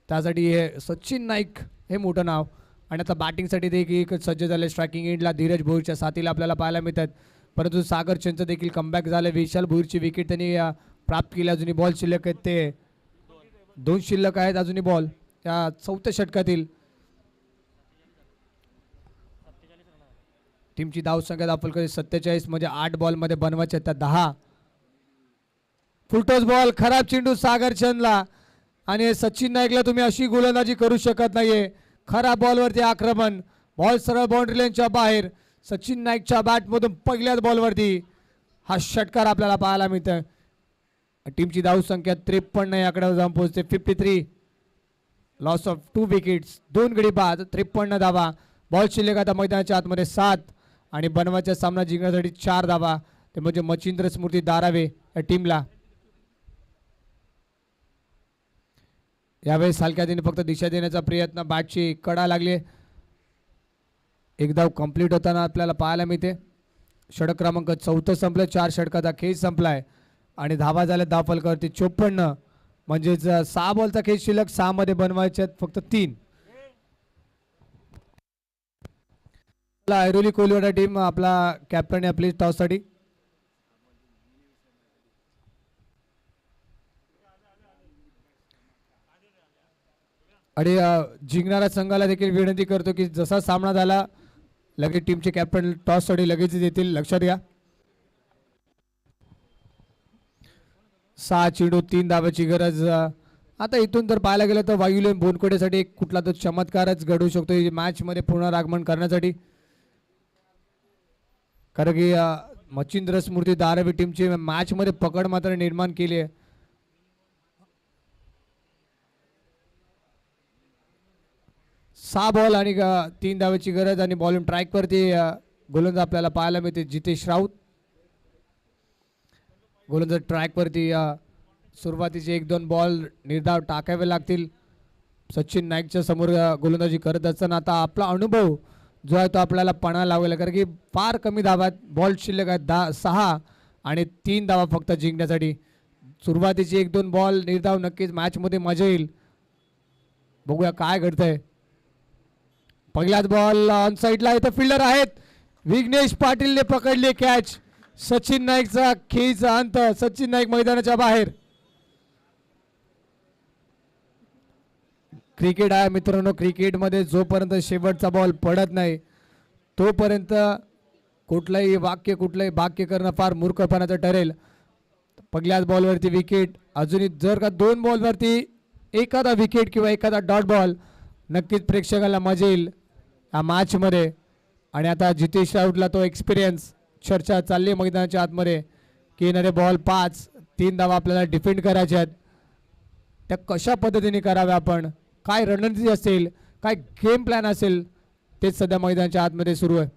त्यासाठी हे सचिन नाईक हे मोठं नाव. आणि आता बॅटिंगसाठी देखील सज्ज झाले. स्ट्रायकिंग एंडला धीरज भोईरच्या साथीला आपल्याला पाहायला मिळतात, परंतु सागरचंदचं देखील कमबॅक झालं. विशाल भोईरची विकेट त्यांनी प्राप्त केली. अजूनही बॉल शिल्लक आहेत ते 2 शिल्लक आहेत अजूनही बॉल या 4थ्या षटकातील. टीमची धावसंख्या दाखल कधी 47 म्हणजे 8 बॉलमध्ये बनवायचे त्या 10. फुलटॉस बॉल, खराब चेंडू सागरचंदला आणि सचिन नाईकला तुम्ही अशी गोलंदाजी करू शकत नाहीये. खराब बॉलवरती आक्रमण. बॉल सरळ बाउंड्री लाईनच्या बाहेर. सचिन नाईकच्या बॅटमधून पहिल्याच बॉलवरती हा षटकार आपल्याला पाहायला मिळतं. टीमची धावसंख्या 53 याकडे जाऊन पोहोचते. 53. लॉस ऑफ 2 विकेट्स, 2 गडी बाद, 53 धावा. बॉल शिल्लक आता मैदानाच्या आतमध्ये 7 आणि बनवायचा सामना जिंकण्यासाठी 4 धावा. ते म्हणजे मच्छिंद्र स्मृती दारावे या टीमला. यावेळेस हलक्यातीने फक्त दिशा देण्याचा प्रयत्न. बॅटची कडा लागली. एक धाव कंप्लीट होताना आपल्याला पाहायला मिळते. षटक क्रमांक 4 संपलं. 4 षटकाचा खेळ संपलाय आणि धावा झाल्या धावफलकावरती 54. म्हणजेच 6 बॉलचा खेळ शिल्लक, 6 मध्ये बनवायचे फक्त 3. ऐरोली कोलिवाडा टीम आपला कॅप्टन आहे प्लीज टॉससाठी. आणि जिंकणाऱ्या संघाला देखील विनंती करतो की जसा सामना झाला लगेच टीमचे कॅप्टन टॉससाठी लगेच देतील, लक्षात घ्या. 6 चेंडू 3 धावाची गरज. आता इथून जर पाहायला गेलं तर वायुलेन बोनकोडेसाठी एक कुठला तर चमत्कारच घडू शकतो मॅच मध्ये पुनरागमन करण्यासाठी. कारण की मच्छिंद्र स्मृती धारावी टीमची मॅच मध्ये पकड मात्र निर्माण केली आहे. सहा बॉल आणि 3 धावाची गरज आणि बॉलिंग ट्रॅक वरती गोलंदाज आपल्याला पाहायला मिळते जितेश राऊत. गोलंदाज ट्रॅक वरती सुरुवातीचे 1-2 बॉल निर्धाव टाकावे लागतील. सचिन नाईकच्या समोर गोलंदाजी करत असताना आता आपला अनुभव जो आहे तो आपल्याला पणा लावला, कारण की फार कमी धावात बॉल शिल्लक आहेत 6 आणि 3 धावा फक्त जिंकण्यासाठी. सुरुवातीचे 1-2 बॉल निर्धाव नक्कीच मॅचमध्ये मजा येईल. बघूया काय घडतंय. पहिलाच बॉल ऑन साईडला इथं फिल्डर आहेत विघ्नेश पाटीलने पकडले कॅच. सचिन नाईकचा खेळीचा अंत. सचिन नाईक मैदानाच्या बाहेर. क्रिकेट आहे मित्रांनो, क्रिकेटमध्ये जोपर्यंत शेवटचा बॉल पडत नाही तोपर्यंत कुठलंही वाक्य करणं फार मूर्खपणाचं ठरेल. पहिल्याच बॉलवरती विकेट. अजूनही जर का 2 बॉलवरती एखादा विकेट किंवा एखादा डॉट बॉल नक्कीच प्रेक्षकाला मजा येईल या मॅचमध्ये. आणि आता जितेश राऊतला तो एक्सपिरियन्स. चर्चा चालली मैदानाच्या आतमध्ये की येणारे बॉल 5 3 धावा आपल्याला डिफेंड करायच्या आहेत. त्या कशा पद्धतीने कराव्या, आपण काय रणनीती असेल, काय गेम प्लॅन असेल, तेच सध्या मैदानाच्या आतमध्ये सुरू आहे.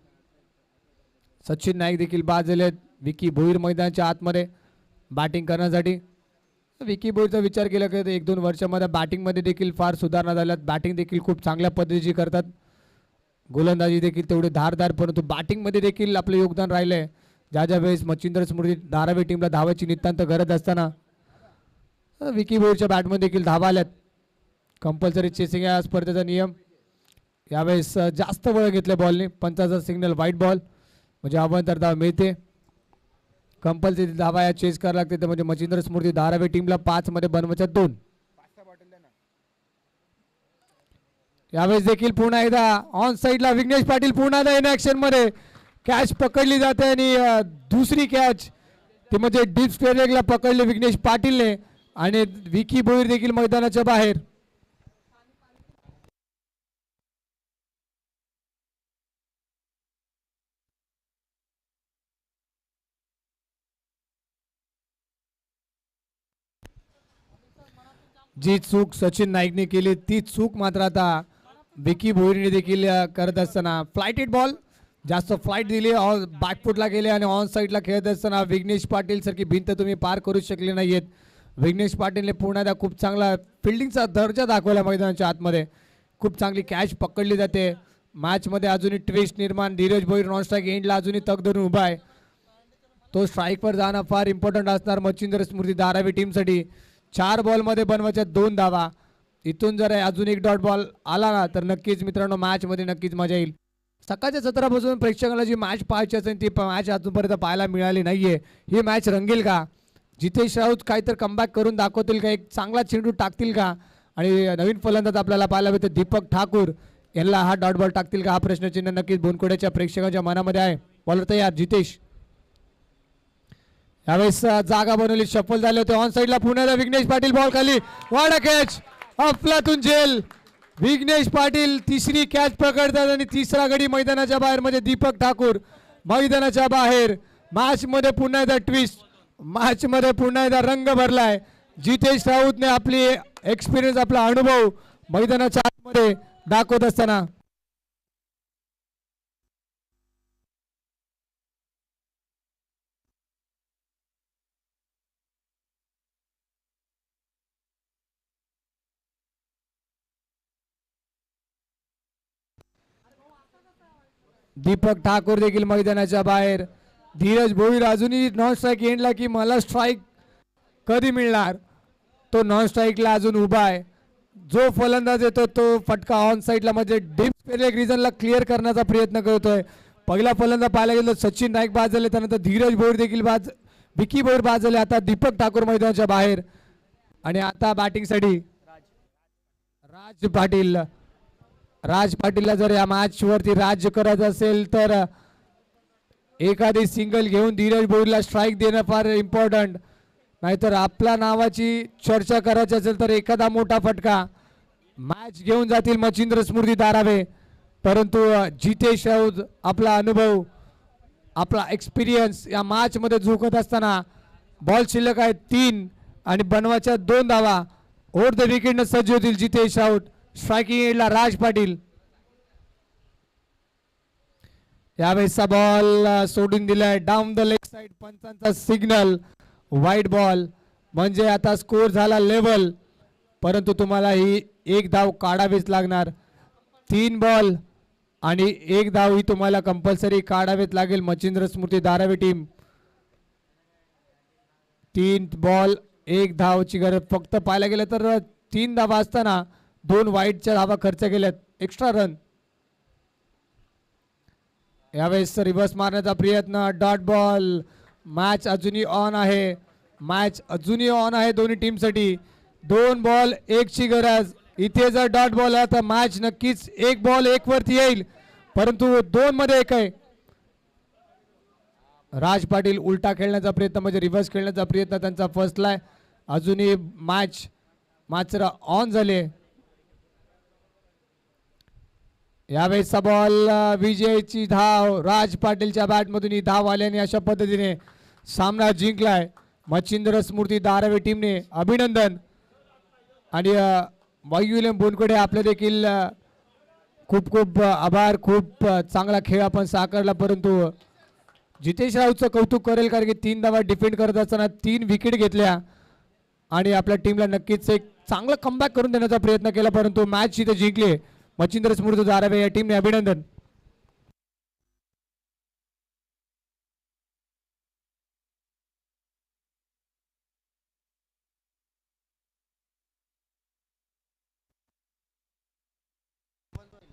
सचिन नाईक देखील बाद झालेत. विकी भोईर मैदानाच्या आतमध्ये बॅटिंग करण्यासाठी. विकी भोईरचा विचार केला की 1-2 वर्षामध्ये बॅटिंगमध्ये देखील फार सुधारणा झाल्यात. बॅटिंग देखील खूप चांगल्या पद्धतीची करतात. गोलंदाजी देखील तेवढे धारदार, परंतु बॅटिंगमध्ये देखील आपलं योगदान राहिलंय. ज्या वेळेस मच्छिंद्र स्मृती धारावी टीमला धावाची नितांत गरज असताना विकी भोईरच्या बॅटमध्ये देखील धावा आल्यात. कंपल्सरी चेसिंग या स्पर्धेचा नियम. यावेळेस जास्त वेळ घेतले बॉलने. पंचाचा सिग्नल व्हाईट बॉल म्हणजे अवांतर धाव मिळते. कंपल्सरी धावा या चेस करायला लागते. तर म्हणजे मच्छिंद्र स्मृती धारावी टीमला 5 मध्ये बनवायच्या 2. यावेळेस देखील पुन्हा एकदा ऑन साईडला विघ्नेश पाटील पुन्हा एकदा इन ऍक्शन मध्ये कॅच पकडली जाते आणि दुसरी कॅच ती म्हणजे डीप स्क्वेअरला पकडले विघ्नेश पाटीलने आणि विकी भोईर देखील मैदानाच्या बाहेर. जी चूक सचिन नाईकने केली ती चूक मात्र आता विकी भोईरने देखील करत असताना फ्लाइटेड बॉल जास्त फ्लाइट दिली, बॅकफुटला गेले आणि ऑन साईडला खेळत असताना विघ्नेश पाटील सारखी भिंत तुम्ही पार करू शकले नाहीयेत. विघ्नेश पाटीलने पुन्हा एकदा खूप चांगला फिल्डिंगचा दर्जा दाखवला मैदानाच्या आतमध्ये. खूप चांगली कॅच पकडली जाते. मॅचमध्ये अजूनही ट्विस्ट निर्माण. धीरज भोईर नॉन स्ट्राईक एंडला अजूनही तग धरून उभा आहे. तो स्ट्राईकवर जाणं फार इम्पॉर्टंट असणार मच्छिंद्र स्मृती धारावी टीमसाठी. 4 बॉलमध्ये बनवायच्या 2 धावा. इथून जर अजून एक डॉट बॉल आला ना तर नक्कीच मित्रांनो मॅचमध्ये नक्कीच मजा येईल. सकाळच्या सत्रापासून प्रेक्षकांना जी मॅच पाहायची असेल ती मॅच अजूनपर्यंत पाहायला मिळाली नाहीये. ही मॅच रंगेल का? जितेश राऊत काहीतरी कमबॅक करून दाखवतील का? एक चांगला चेंडू टाकतील का? आणि नवीन फलंदाज आपल्याला पाहायला मिळते दीपक ठाकूर यांना हा डॉट बॉल टाकतील का? हा प्रश्नचिन्ह नक्कीच बोनकोड्याच्या प्रेक्षकांच्या मनामध्ये आहे. बॉलर तयार जितेश. यावेळेस जागा बनवली, शफल झाले होते. ऑन साईडला पुण्याला विघ्नेश पाटील बॉल खाली. वाडा कॅच अफलातून झेल. विघ्नेश पाटील तिसरी कॅच पकडतात आणि तिसरा गडी मैदानाच्या बाहेर म्हणजे दीपक ठाकूर मैदानाच्या बाहेर. मॅच मध्ये पुन्हा एकदा ट्विस्ट, मॅच मध्ये पुन्हा एकदा रंग भरलाय. जितेश राऊतने आपली एक्सपिरियन्स, आपला अनुभव मैदानाच्या आतमध्ये दाखवत असताना दीपक ठाकूर देखील मैदानाच्या बाहेर. धीरज भोईर अजूनही नॉन स्ट्राईक एंडला की मला स्ट्राईक कधी मिळणार, तो नॉन स्ट्राईकला अजून उभा आहे. जो फलंदाज येतो तो फटका ऑन साईडला म्हणजे डीप एक रिझनला क्लिअर करण्याचा प्रयत्न करतोय. पहिला फलंदा पाहायला गेलो सचिन नाईक बाद झाले, त्यानंतर धीरज भोईर देखील बाद, विकी भोईर बाद झाले. आता दीपक ठाकूर मैदानाच्या बाहेर आणि आता बॅटिंगसाठी राज पाटील. राज पाटीलला जर या मॅच वरती राज्य करायचं असेल तर एखादी सिंगल घेऊन धीरज भोईरला स्ट्राईक देणं फार इम्पॉर्टंट. नाहीतर आपल्या नावाची चर्चा करायची असेल तर एखादा मोठा फटका मॅच घेऊन जातील मच्छिंद्र स्मृती दारावे. परंतु जितेश राऊत आपला अनुभव, आपला एक्सपिरियन्स या मॅच मध्ये झोकत असताना बॉल शिल्लक आहे 3 आणि बनवायच्या 2 धावा. ओव्हर द विकेटनं सज्ज होतील जितेश राऊत. स्ट्रायकिंग एंडला राज पाटील. यावेळेसचा बॉल सोडून दिलाय डाऊन द लेग साइड. पंचांचा सिग्नल वाईट बॉल म्हणजे आता स्कोर झाला लेवल. परंतु तुम्हाला ही 1 धाव काढावीच लागणार. 3 बॉल आणि 1 धाव ही तुम्हाला कंपल्सरी काढावीच लागेल. मच्छिंद्र स्मृती धारावी टीम 3 बॉल 1 धावची गरज. फक्त पाहायला गेलं तर 3 धावा असताना 2 वाईटच्या धावा खर्च केल्यात, एक्स्ट्रा रन. यावेळेस रिव्हर्स मारण्याचा प्रयत्न, डॉट बॉल. मॅच अजूनही ऑन आहे, मॅच अजूनही ऑन आहे दोन्ही टीमसाठी. 2 बॉल 1 ची गरज. इथे जर डॉट बॉल आहे तर मॅच नक्कीच 1 बॉल 1 वरती येईल, परंतु 2 मध्ये 1 आहे. राज पाटील उलटा खेळण्याचा प्रयत्न म्हणजे रिव्हर्स खेळण्याचा प्रयत्न त्यांचा फसलाय. अजूनही मॅच ऑन झाले. यावेळेसचा बॉल विजयची धाव. राज पाटीलच्या बॅटमधून ही धाव आल्याने अशा पद्धतीने सामना जिंकलाय मच्छिंद्र स्मृती धारावी टीमने. अभिनंदन. आणि वायुविलियम बोनकडे आपले देखील खूप खूप आभार. खूप चांगला खेळ आपण साकारला. परंतु जितेश राऊतचं कौतुक करेल कारण की 3 धावा डिफेंड करत असताना 3 विकेट घेतल्या आणि आपल्या टीमला नक्कीच एक चांगला कमबॅक करून देण्याचा प्रयत्न केला. परंतु मॅच इथे जिंकली मच्छिंद्र स्मृती धारावी या टीमने. अभिनंदन.